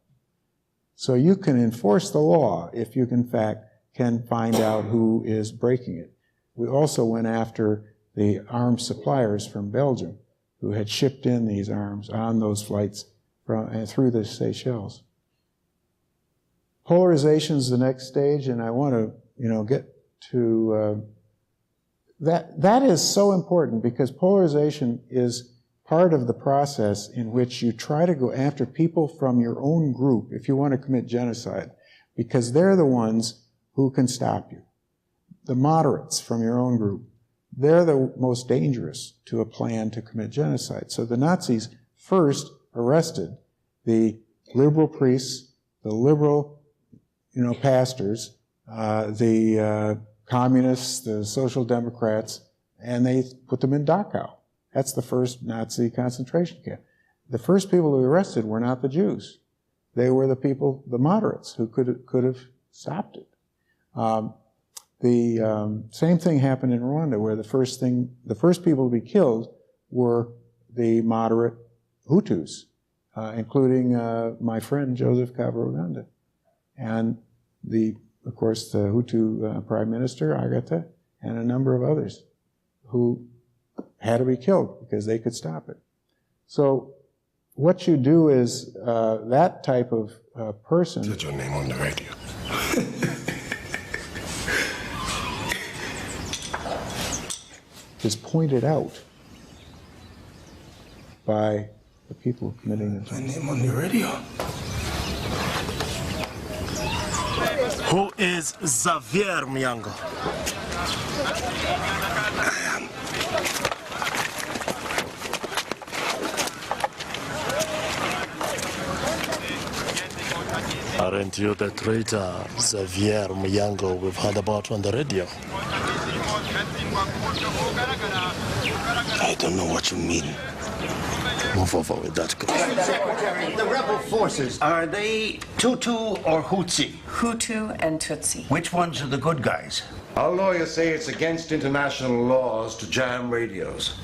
So you can enforce the law if you, in fact, can find out who is breaking it. We also went after the arms suppliers from Belgium who had shipped in these arms on those flights through the Seychelles. Polarization is the next stage, and I want to, you know, get to that is so important because polarization is part of the process in which you try to go after people from your own group if you want to commit genocide, because they're the ones who can stop you. The moderates from your own group, they're the most dangerous to a plan to commit genocide. So the Nazis first arrested the liberal priests, the liberal, you know, pastors, the communists, the social democrats, and they put them in Dachau. That's the first Nazi concentration camp. The first people who arrested were not the Jews. They were the people, the moderates, who could have stopped it. The same thing happened in Rwanda, where the first people to be killed were the moderate Hutus, including my friend Joseph Kabaruganda, and of course, the Hutu Prime Minister, Agata, and a number of others who had to be killed because they could stop it. So what you do is that type of person... Said your name on the radio. is pointed out by the people committing the genocide. My name on the radio. Who is Xavier Myango? Aren't you the traitor Xavier Myango we've heard about on the radio? I don't know what you mean. Move over with that guy. The rebel forces, are they Tutu or Hutsi? Hutu and Tutsi. Which ones are the good guys? Our lawyers say it's against international laws to jam radios.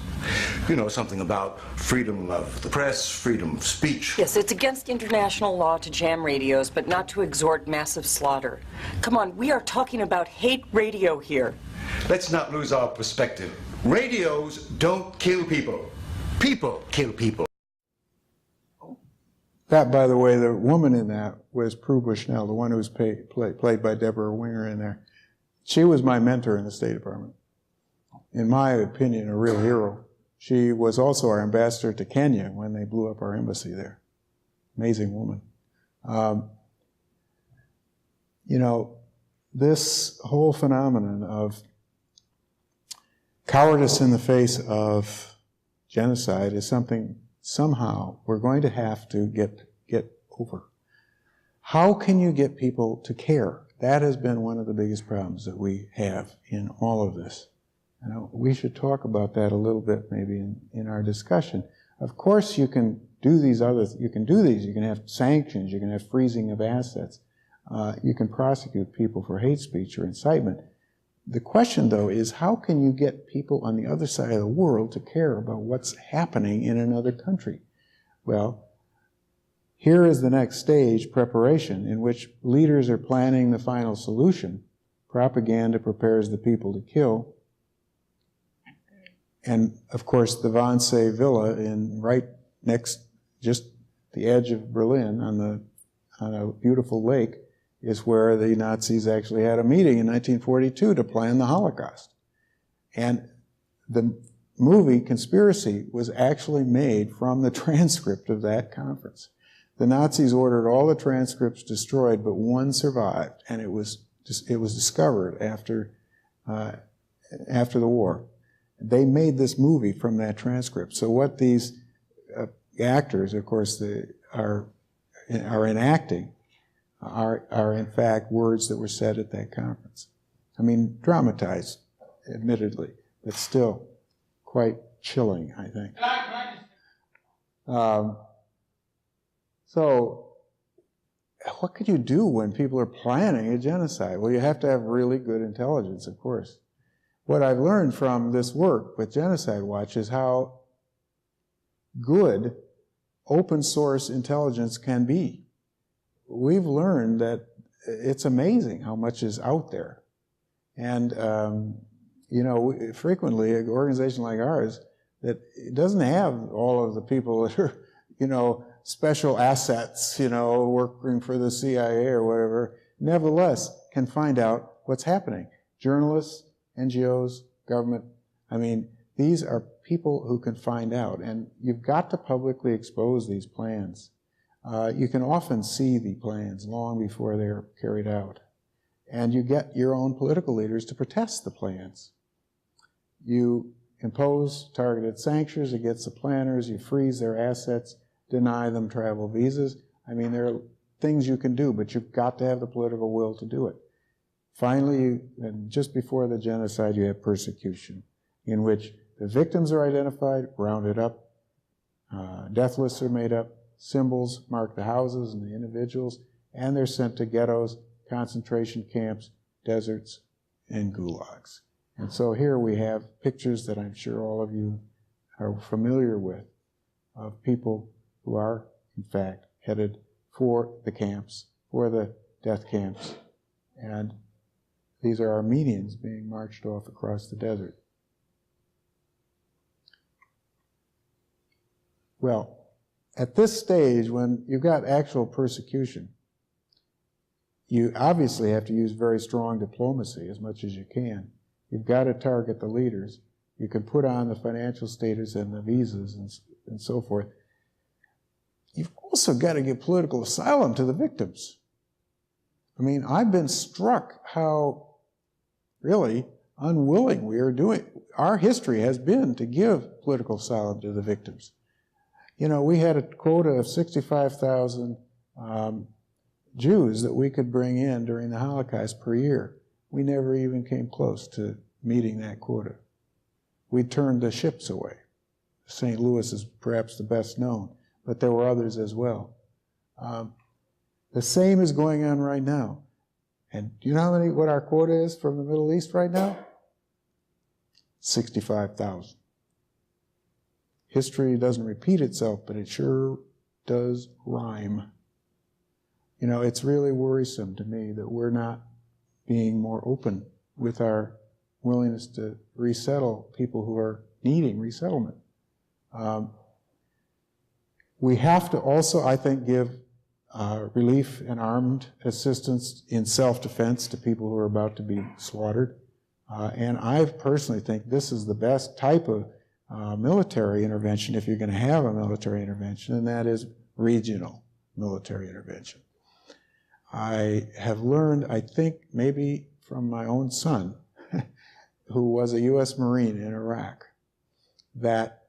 You know, something about freedom of the press, freedom of speech. Yes, it's against international law to jam radios, but not to exhort massive slaughter. Come on, we are talking about hate radio here. Let's not lose our perspective. Radios don't kill people. People kill people. That, by the way, the woman in that was Prue Bushnell, the one who was played by Deborah Winger in there. She was my mentor in the State Department. In my opinion, a real hero. She was also our ambassador to Kenya when they blew up our embassy there. Amazing woman. You know, this whole phenomenon of cowardice in the face of genocide is something somehow we're going to have to get over. How can you get people to care? That has been one of the biggest problems that we have in all of this. You know, we should talk about that a little bit maybe in our discussion. Of course you can do these, you can have sanctions, you can have freezing of assets, you can prosecute people for hate speech or incitement. The question, though, is how can you get people on the other side of the world to care about what's happening in another country? Well, here is the next stage, preparation, in which leaders are planning the final solution. Propaganda prepares the people to kill. And, of course, the Wannsee Villa right next, just the edge of Berlin on a beautiful lake, is where the Nazis actually had a meeting in 1942 to plan the Holocaust. And the movie Conspiracy was actually made from the transcript of that conference. The Nazis ordered all the transcripts destroyed, but one survived, and it was discovered after the war. They made this movie from that transcript. So what these actors, of course, are enacting are in fact words that were said at that conference. I mean, dramatized, admittedly, but still quite chilling, I think. So what could you do when people are planning a genocide? Well, you have to have really good intelligence, of course. What I've learned from this work with Genocide Watch is how good open source intelligence can be. We've learned that it's amazing how much is out there. And, you know, frequently an organization like ours that doesn't have all of the people that are, you know, special assets, you know, working for the CIA or whatever, nevertheless can find out what's happening. Journalists, NGOs, government, I mean, these are people who can find out. And you've got to publicly expose these plans. You can often see the plans long before they're carried out. And you get your own political leaders to protest the plans. You impose targeted sanctions against the planners, you freeze their assets, deny them travel visas. I mean, there are things you can do, but you've got to have the political will to do it. Finally, and just before the genocide, you have persecution, in which the victims are identified, rounded up, death lists are made up, symbols mark the houses and the individuals, and they're sent to ghettos, concentration camps, deserts, and gulags. And so here we have pictures that I'm sure all of you are familiar with of people who are, in fact, headed for the camps, for the death camps. And these are Armenians being marched off across the desert. Well, at this stage, when you've got actual persecution, you obviously have to use very strong diplomacy as much as you can. You've got to target the leaders. You can put on the financial status and the visas and so forth. You've also got to give political asylum to the victims. I mean, I've been struck how really unwilling we are doing. Our history has been to give political asylum to the victims. You know, we had a quota of 65,000 Jews that we could bring in during the Holocaust per year. We never even came close to meeting that quota. We turned the ships away. St. Louis is perhaps the best known, but there were others as well. The same is going on right now. And do you know what our quota is from the Middle East right now? 65,000. History doesn't repeat itself, but it sure does rhyme. You know, it's really worrisome to me that we're not being more open with our willingness to resettle people who are needing resettlement. We have to also, I think, give relief and armed assistance in self-defense to people who are about to be slaughtered. And I personally think this is the best type of military intervention if you're going to have a military intervention, and that is regional military intervention. I have learned, I think maybe from my own son, who was a U.S. Marine in Iraq, that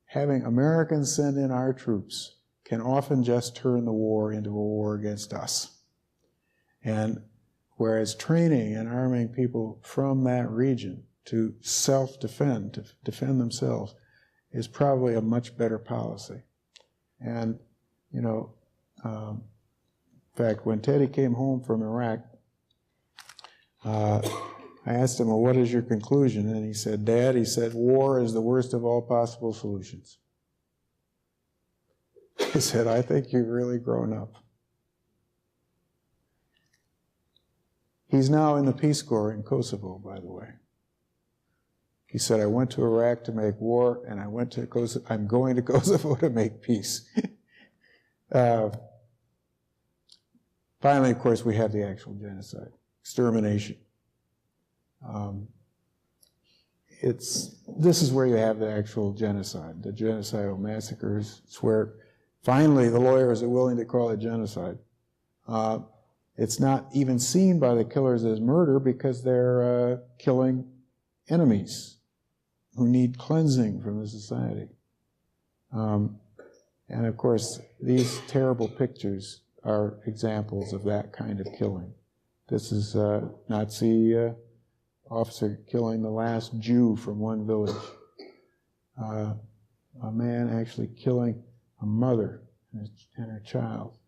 having Americans send in our troops can often just turn the war into a war against us. And whereas training and arming people from that region to self-defend, to defend themselves, is probably a much better policy. And, you know, in fact, when Teddy came home from Iraq, I asked him, well, what is your conclusion? And he said, Dad, he said, war is the worst of all possible solutions. He said, I think you've really grown up. He's now in the Peace Corps in Kosovo, by the way. He said, I went to Iraq to make war, and I'm going to Kosovo to make peace. Finally, of course, we have the actual genocide, extermination. This is where you have the actual genocide, the genocidal massacres. It's where finally the lawyers are willing to call it genocide. It's not even seen by the killers as murder because they're killing enemies who need cleansing from the society. And of course, these terrible pictures are examples of that kind of killing. This is a Nazi officer killing the last Jew from one village. A man actually killing a mother and her child.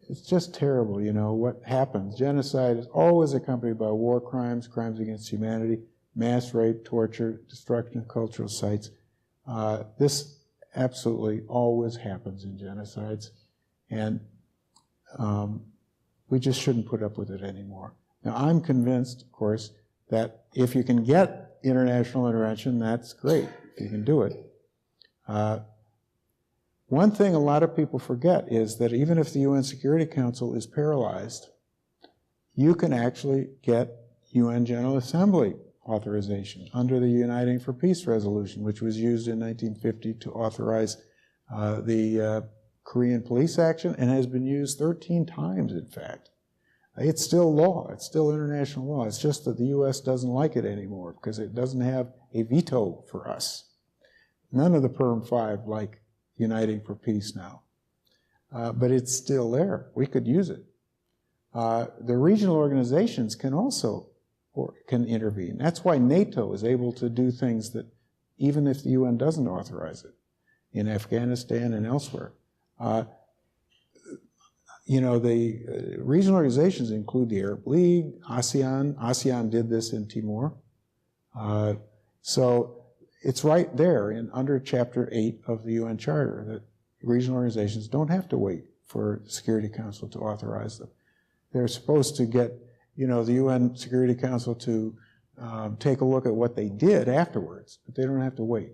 It's just terrible, you know, what happens. Genocide is always accompanied by war crimes, crimes against humanity, mass rape, torture, destruction of cultural sites. This absolutely always happens in genocides, and we just shouldn't put up with it anymore. Now, I'm convinced, of course, that if you can get international intervention, that's great, if you can do it. One thing a lot of people forget is that even if the UN Security Council is paralyzed, you can actually get UN General Assembly authorization under the Uniting for Peace resolution, which was used in 1950 to authorize the Korean police action and has been used 13 times, in fact. It's still law. It's still international law. It's just that the U.S. doesn't like it anymore because it doesn't have a veto for us. None of the Perm 5 like Uniting for Peace now. But it's still there. We could use it. The regional organizations can also can intervene. That's why NATO is able to do things that even if the UN doesn't authorize it in Afghanistan and elsewhere. You know, the regional organizations include the Arab League, ASEAN. ASEAN did this in Timor. So it's right there under Chapter 8 of the UN Charter that regional organizations don't have to wait for the Security Council to authorize them. They're supposed to get, you know, the UN Security Council to take a look at what they did afterwards, but they don't have to wait.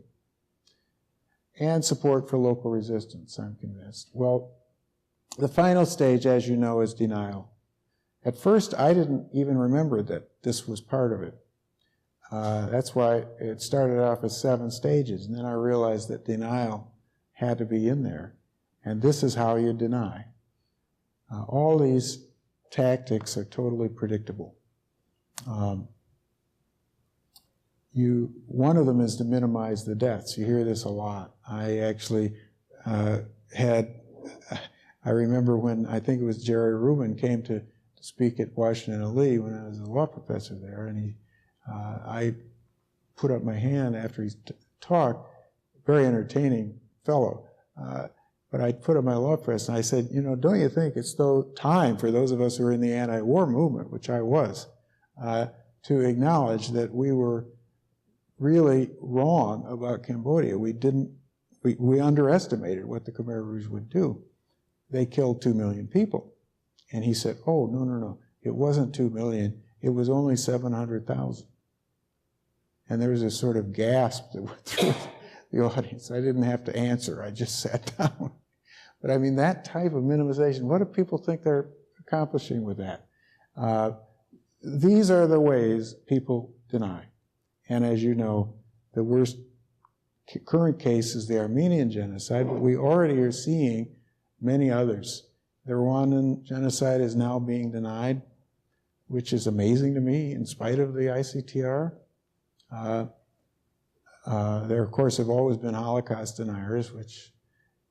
And support for local resistance, I'm convinced. Well, the final stage, as you know, is denial. At first, I didn't even remember that this was part of it. That's why it started off as 7 stages, and then I realized that denial had to be in there. And this is how you deny. All these tactics are totally predictable. One of them is to minimize the deaths. You hear this a lot. I actually I remember when, I think it was Jerry Rubin came to speak at Washington and Lee when I was a law professor there, and I put up my hand after he talked, very entertaining fellow, but I put up my law press and I said, you know, don't you think it's time for those of us who are in the anti-war movement, which I was, to acknowledge that we were really wrong about Cambodia. We underestimated what the Khmer Rouge would do. They killed 2 million people. And he said, oh, no. It wasn't 2 million. It was only 700,000. And there was a sort of gasp that went through the audience. I didn't have to answer. I just sat down. But I mean, that type of minimization, what do people think they're accomplishing with that? These are the ways people deny. And as you know, the worst current case is the Armenian genocide, but we already are seeing many others. The Rwandan genocide is now being denied, which is amazing to me in spite of the ICTR. There, of course, have always been Holocaust deniers, which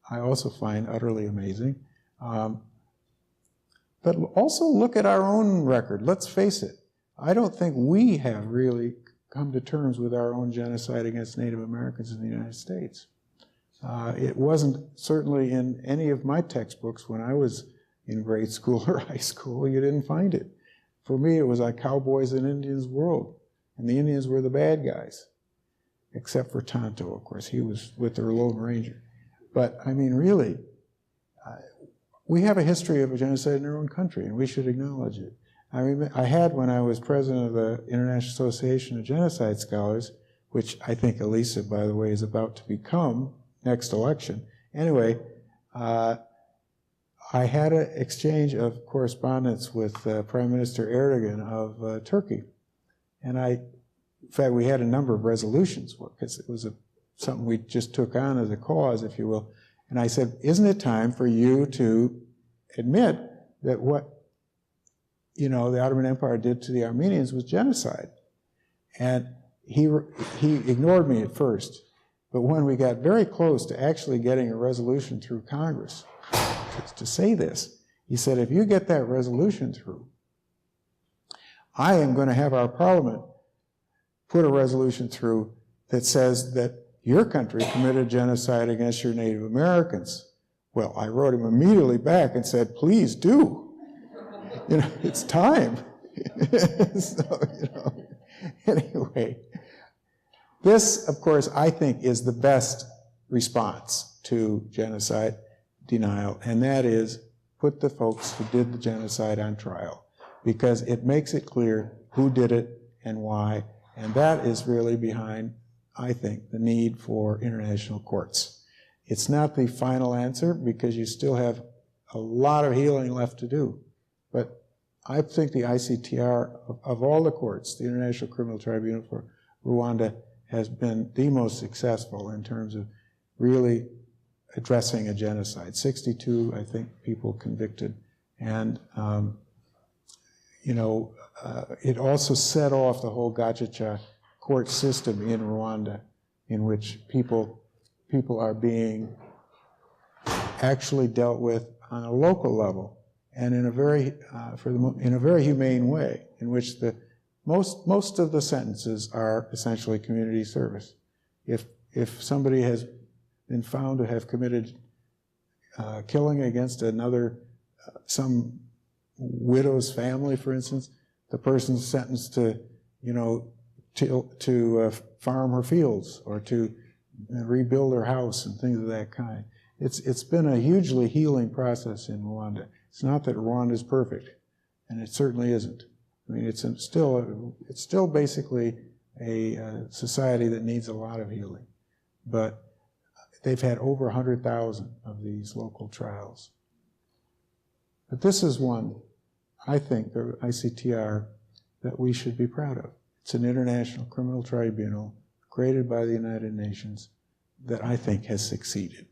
I also find utterly amazing. But also look at our own record. Let's face it. I don't think we have really come to terms with our own genocide against Native Americans in the United States. It wasn't certainly in any of my textbooks when I was in grade school or high school. You didn't find it. For me, it was a cowboys and Indians world, and the Indians were the bad guys, except for Tonto, of course. He was with the Lone Ranger. But, I mean, really, we have a history of a genocide in our own country, and we should acknowledge it. I had, when I was president of the International Association of Genocide Scholars, which I think Elisa, by the way, is about to become next election. Anyway, I had an exchange of correspondence with Prime Minister Erdogan of Turkey. And in fact, we had a number of resolutions because it was something we just took on as a cause, if you will. And I said, isn't it time for you to admit that what, the Ottoman Empire did to the Armenians was genocide? And he ignored me at first. But when we got very close to actually getting a resolution through Congress to say this, he said, if you get that resolution through, I am going to have our parliament put a resolution through that says that your country committed genocide against your Native Americans. Well, I wrote him immediately back and said, please do. It's time. So, anyway, this, of course, I think is the best response to genocide denial, and that is put the folks who did the genocide on trial, because it makes it clear who did it and why, and that is really behind, I think, the need for international courts. It's not the final answer, because you still have a lot of healing left to do, but I think the ICTR, of all the courts, the International Criminal Tribunal for Rwanda, has been the most successful in terms of really addressing a genocide. 62, I think, people convicted. And, it also set off the whole Gacaca court system in Rwanda, in which people are being actually dealt with on a local level, and in a very humane way, in which most of the sentences are essentially community service. If somebody has been found to have committed killing against some widow's family, for instance, the person's sentenced to farm her fields or to rebuild her house and things of that kind. It's been a hugely healing process in Rwanda. It's not that Rwanda is perfect, and it certainly isn't. I mean, it's still basically a society that needs a lot of healing, but they've had over 100,000 of these local trials. But this is one, I think, the ICTR, that we should be proud of. It's an international criminal tribunal created by the United Nations that I think has succeeded.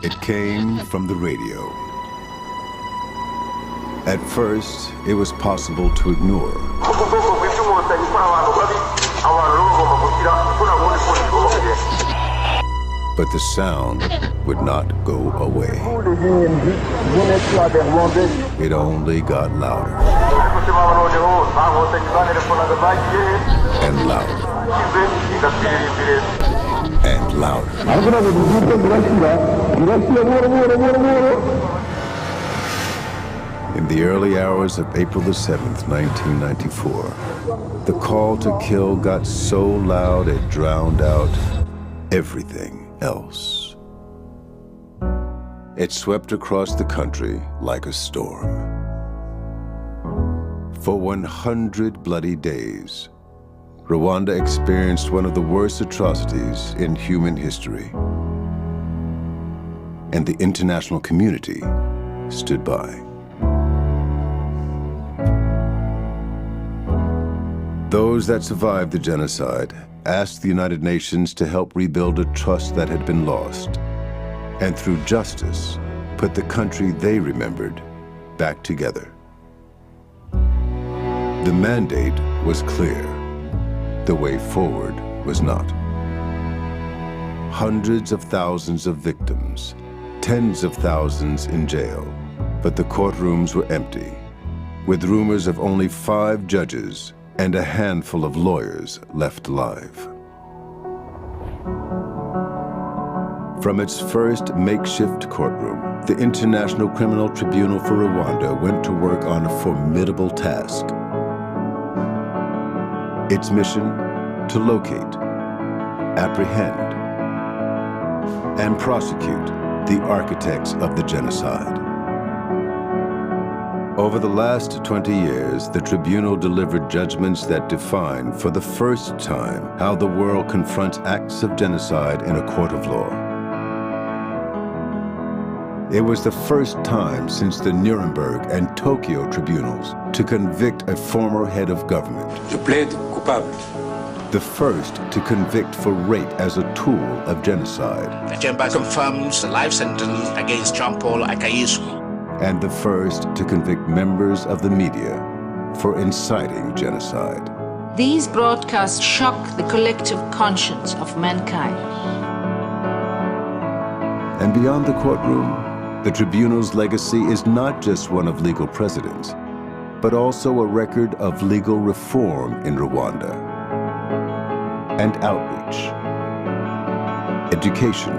It came from the radio. At first, it was possible to ignore. But the sound would not go away. It only got louder. And louder. And louder. In the early hours of April the 7th, 1994, the call to kill got so loud it drowned out everything else. It swept across the country like a storm. For 100 bloody days, Rwanda experienced one of the worst atrocities in human history. and the international community stood by. Those that survived the genocide asked the United Nations to help rebuild a trust that had been lost, and through justice, put the country they remembered back together. The mandate was clear. The way forward was not. Hundreds of thousands of victims, tens of thousands in jail, but the courtrooms were empty, with rumors of only 5 judges and a handful of lawyers left alive. From its first makeshift courtroom, the International Criminal Tribunal for Rwanda went to work on a formidable task. Its mission, to locate, apprehend, and prosecute the architects of the genocide. Over the last 20 years, the tribunal delivered judgments that define, for the first time, how the world confronts acts of genocide in a court of law. It was the first time since the Nuremberg and Tokyo tribunals to convict a former head of government. Je plaide coupable. The first to convict for rape as a tool of genocide. The chamber confirms the life sentence against Jean-Paul Akayesu. And the first to convict members of the media for inciting genocide. These broadcasts shock the collective conscience of mankind. And beyond the courtroom, the tribunal's legacy is not just one of legal precedents, but also a record of legal reform in Rwanda, and outreach, education,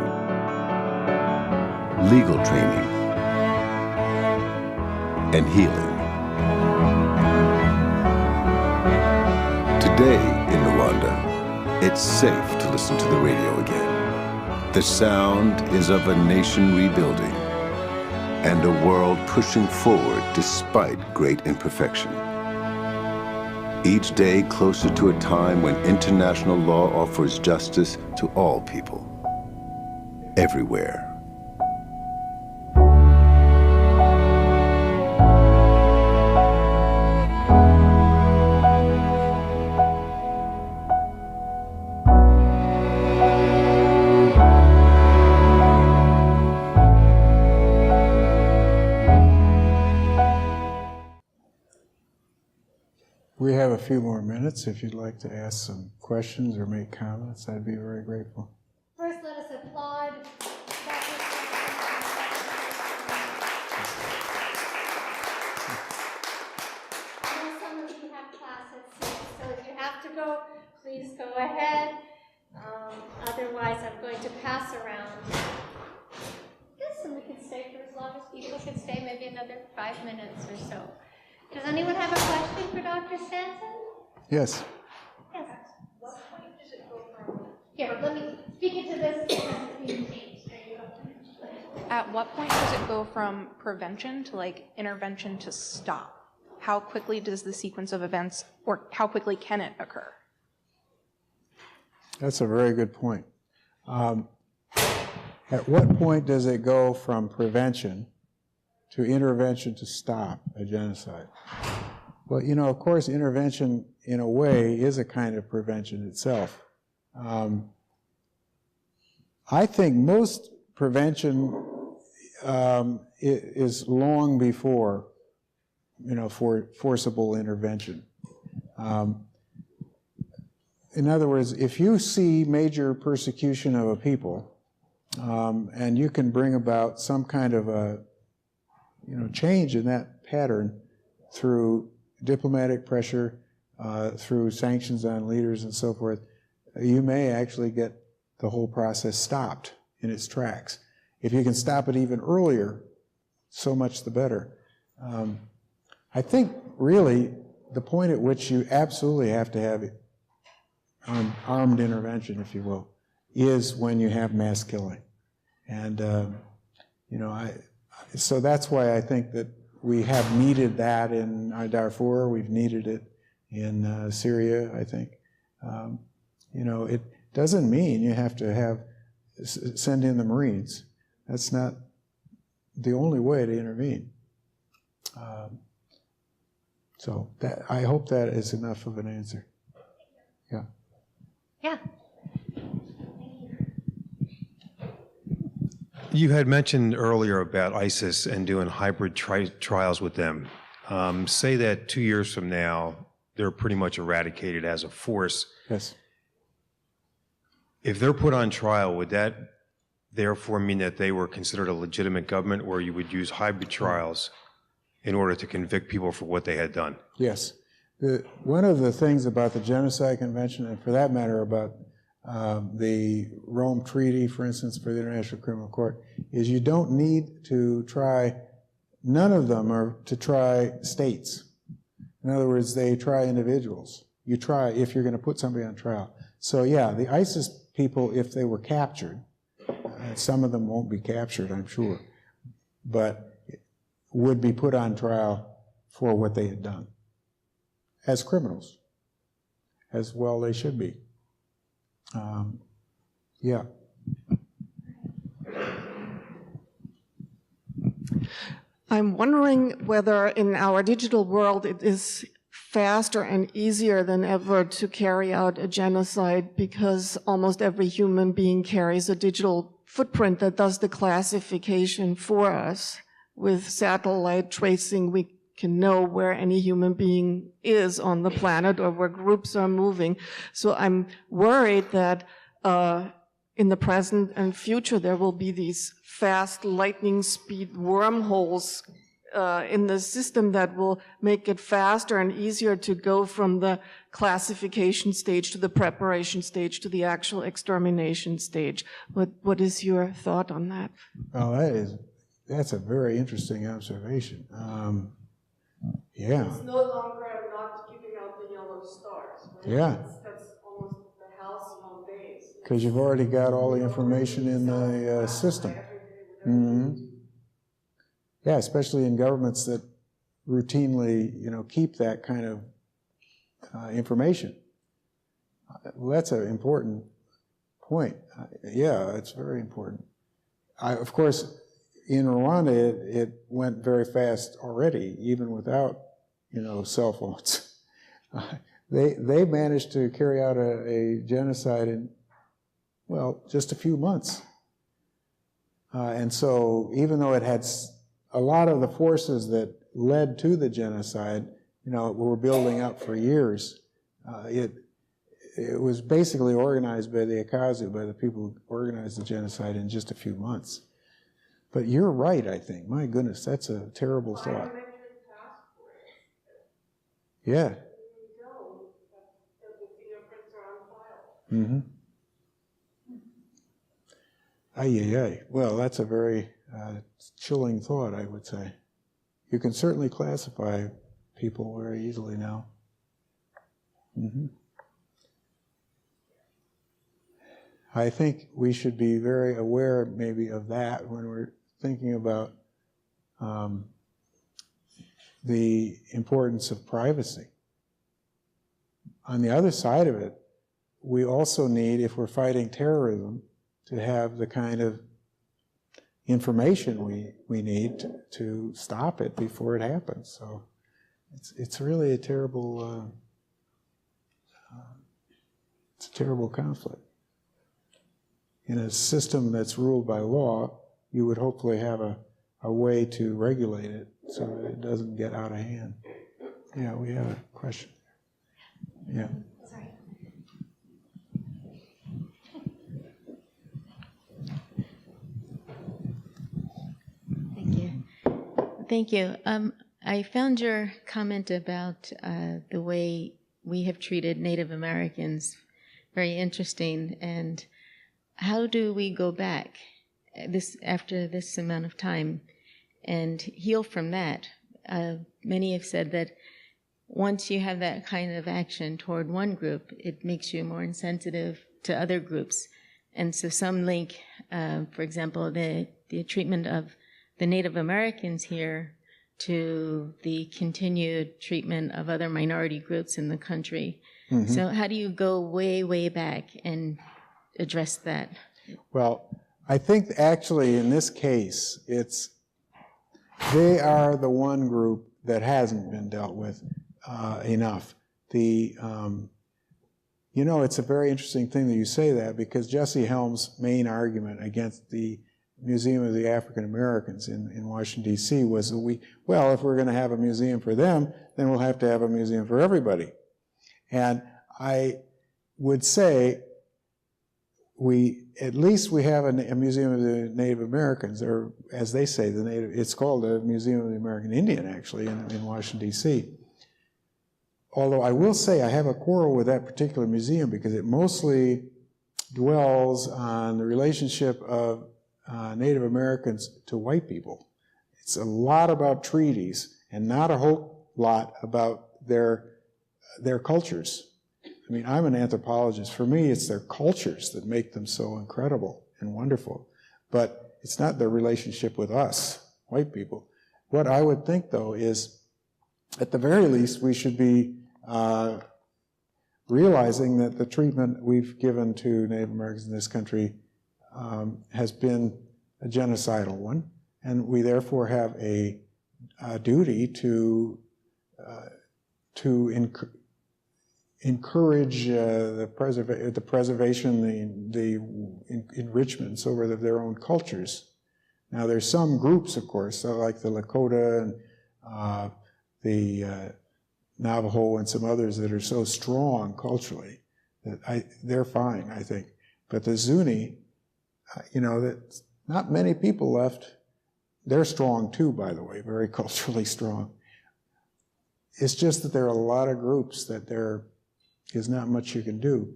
legal training, and healing. Today in Rwanda, it's safe to listen to the radio again. The sound is of a nation rebuilding and a world pushing forward despite great imperfection. Each day closer to a time when international law offers justice to all people, everywhere. We have a few more minutes. If you'd like to ask some questions or make comments, I'd be very grateful. First, let us applaud Dr. I know some of you have class at 6, so if you have to go, please go ahead. Otherwise, I'm going to pass around this, and we can stay for as long as people can stay, maybe another 5 minutes or so. Does anyone have a question for Dr. Stanton? Yes. Yes. What point does it go from? Here, let me speak into this because it's being changed. There you go. At what point does it go from prevention to intervention to stop? How quickly does the sequence of events, or how quickly can it occur? That's a very good point. At what point does it go from prevention to intervention to stop a genocide? Well, of course, intervention in a way is a kind of prevention itself. I think most prevention is long before, for forcible intervention. In other words, if you see major persecution of a people, and you can bring about some kind of a change in that pattern through diplomatic pressure, through sanctions on leaders and so forth, you may actually get the whole process stopped in its tracks. If you can stop it even earlier, so much the better. I think really the point at which you absolutely have to have armed intervention, if you will, is when you have mass killing. And, so that's why I think that we have needed that in Darfur. We've needed it in Syria, I think. It doesn't mean you have to send in the Marines. That's not the only way to intervene. So I hope that is enough of an answer. Yeah. Yeah. You had mentioned earlier about ISIS and doing hybrid trials with them. Say that 2 years from now, they're pretty much eradicated as a force. Yes. If they're put on trial, would that therefore mean that they were considered a legitimate government, or you would use hybrid trials in order to convict people for what they had done? Yes. One of the things about the Genocide Convention, and for that matter about the Rome Treaty, for instance, for the International Criminal Court, is you don't need to try, none of them are to try states. In other words, they try individuals. You try if you're going to put somebody on trial. So yeah, the ISIS people, if they were captured, some of them won't be captured, I'm sure, but would be put on trial for what they had done as criminals, as well they should be. Yeah. I'm wondering whether in our digital world it is faster and easier than ever to carry out a genocide, because almost every human being carries a digital footprint that does the classification for us. With satellite tracing, we can know where any human being is on the planet or where groups are moving. So I'm worried that in the present and future there will be these fast lightning speed wormholes in the system that will make it faster and easier to go from the classification stage to the preparation stage to the actual extermination stage. What is your thought on that? Oh, that's a very interesting observation. Yeah. It's no longer not giving out the yellow stars. Right? Yeah. That's almost the halcyon days. Because you've already got all the information in the system. Mm-hmm. Yeah, especially in governments that routinely, keep that kind of information. Well, that's an important point. Yeah, it's very important. Of course, in Rwanda, it went very fast already, even without, cell phones. They managed to carry out a genocide in, just a few months. And so even though it had a lot of the forces that led to the genocide, were building up for years, it was basically organized by the Akazu, by the people who organized the genocide, in just a few months. But you're right, I think. My goodness, that's a terrible thought. Yeah. Mm-hmm. Ay. Well, that's a very chilling thought, I would say. You can certainly classify people very easily now. Mm-hmm. I think we should be very aware maybe of that when we're thinking about the importance of privacy. On the other side of it, we also need, if we're fighting terrorism, to have the kind of information we need to stop it before it happens. So it's really a terrible conflict. In a system that's ruled by law, you would hopefully have a way to regulate it so that it doesn't get out of hand. Yeah, we have a question. Yeah. Sorry. Thank you. I found your comment about the way we have treated Native Americans very interesting. And how do we go back after this amount of time and heal from that? Many have said that once you have that kind of action toward one group, it makes you more insensitive to other groups. And so some link, for example, the treatment of the Native Americans here to the continued treatment of other minority groups in the country. Mm-hmm. So how do you go way, way back and address that? Well, I think actually in this case, it's they are the one group that hasn't been dealt with enough. You know, it's a very interesting thing that you say that, because Jesse Helms' main argument against the Museum of the African Americans in Washington, D.C. was that well, if we're going to have a museum for them, then we'll have to have a museum for everybody. And I would say at least we have a Museum of the Native Americans, or as they say, it's called the Museum of the American Indian, actually, in Washington, D.C. Although I will say I have a quarrel with that particular museum, because it mostly dwells on the relationship of Native Americans to white people. It's a lot about treaties and not a whole lot about their cultures. I mean, I'm an anthropologist. For me, it's their cultures that make them so incredible and wonderful. But it's not their relationship with us, white people. What I would think, though, is at the very least, we should be realizing that the treatment we've given to Native Americans in this country has been a genocidal one, and we therefore have a duty to encourage the preservation, the enrichments over their own cultures. Now, there's some groups, of course, like the Lakota and the Navajo and some others that are so strong culturally that they're fine, I think. But the Zuni, you know, that not many people left. They're strong too, by the way, very culturally strong. It's just that there are a lot of groups that there is not much you can do.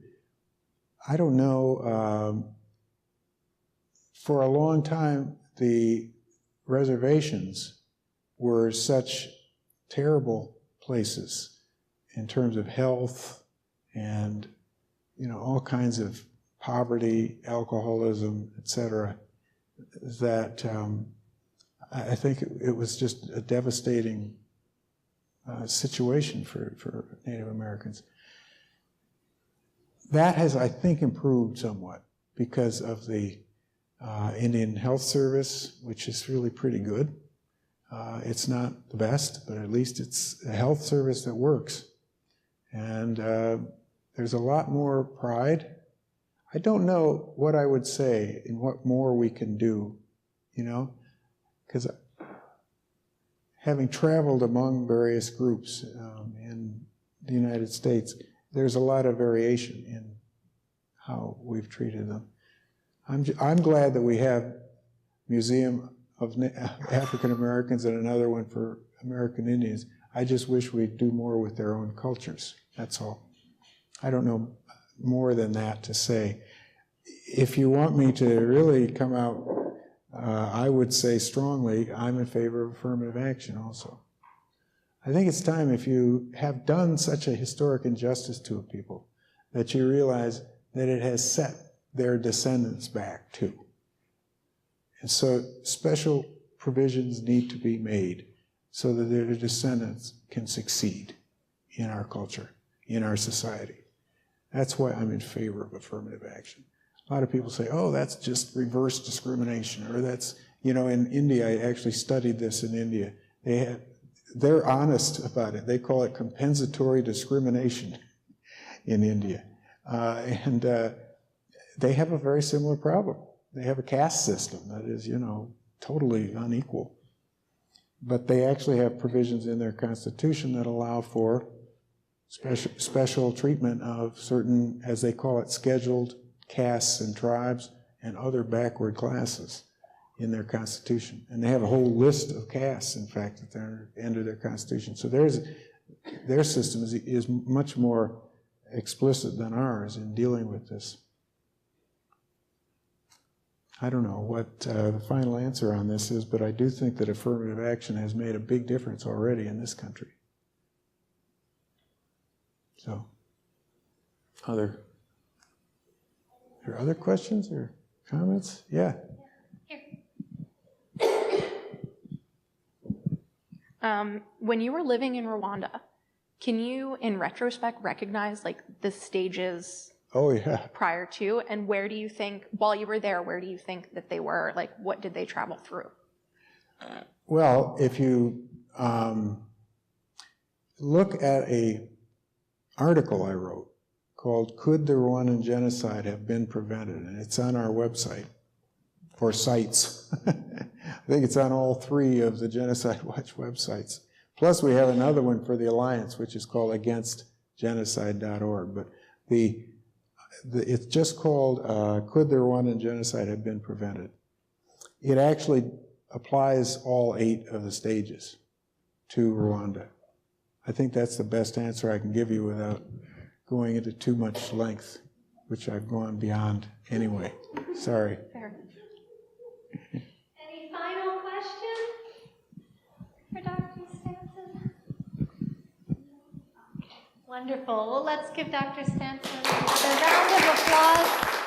I don't know. For a long time, the reservations were such terrible places in terms of health and, you know, all kinds of poverty, alcoholism, etc., that I think it was just a devastating situation for Native Americans. That has, I think, improved somewhat because of the Indian Health Service, which is really pretty good. It's not the best, but at least it's a health service that works. And there's a lot more pride. I don't know what I would say and what more we can do, you know, because having traveled among various groups in the United States, there's a lot of variation in how we've treated them. I'm glad that we have Museum of African Americans and another one for American Indians. I just wish we'd do more with their own cultures. That's all. I don't know more than that to say. If you want me to really come out, I would say strongly, I'm in favor of affirmative action also. I think it's time, if you have done such a historic injustice to a people, that you realize that it has set their descendants back too. And so special provisions need to be made so that their descendants can succeed in our culture, in our society. That's why I'm in favor of affirmative action. A lot of people say, oh, that's just reverse discrimination, or that's, you know, in India, I actually studied this in India. They're honest about it. They call it compensatory discrimination in India. And they have a very similar problem. They have a caste system that is, you know, totally unequal. But they actually have provisions in their constitution that allow for special treatment of certain, as they call it, scheduled castes and tribes and other backward classes in their constitution. And they have a whole list of castes, in fact, that they're under their constitution. So their system is much more explicit than ours in dealing with this. I don't know what the final answer on this is, but I do think that affirmative action has made a big difference already in this country. So, are there other questions or comments? Yeah. When you were living in Rwanda, can you, in retrospect, recognize like the stages prior to, and where do you think, while you were there, where do you think that they were? Like, what did they travel through? Well, if you look at an article I wrote called "Could the Rwandan Genocide Have Been Prevented?" and it's on our website, or sites. I think it's on all 3 of the Genocide Watch websites. Plus we have another one for the Alliance, which is called againstgenocide.org. But it's just called "Could the Rwandan Genocide Have Been Prevented?" It actually applies all 8 of the stages to Rwanda. I think that's the best answer I can give you without going into too much length, which I've gone beyond anyway. Sorry. Fair. Any final questions for Dr. Stanton? Wonderful. Well, let's give Dr. Stanton a round of applause.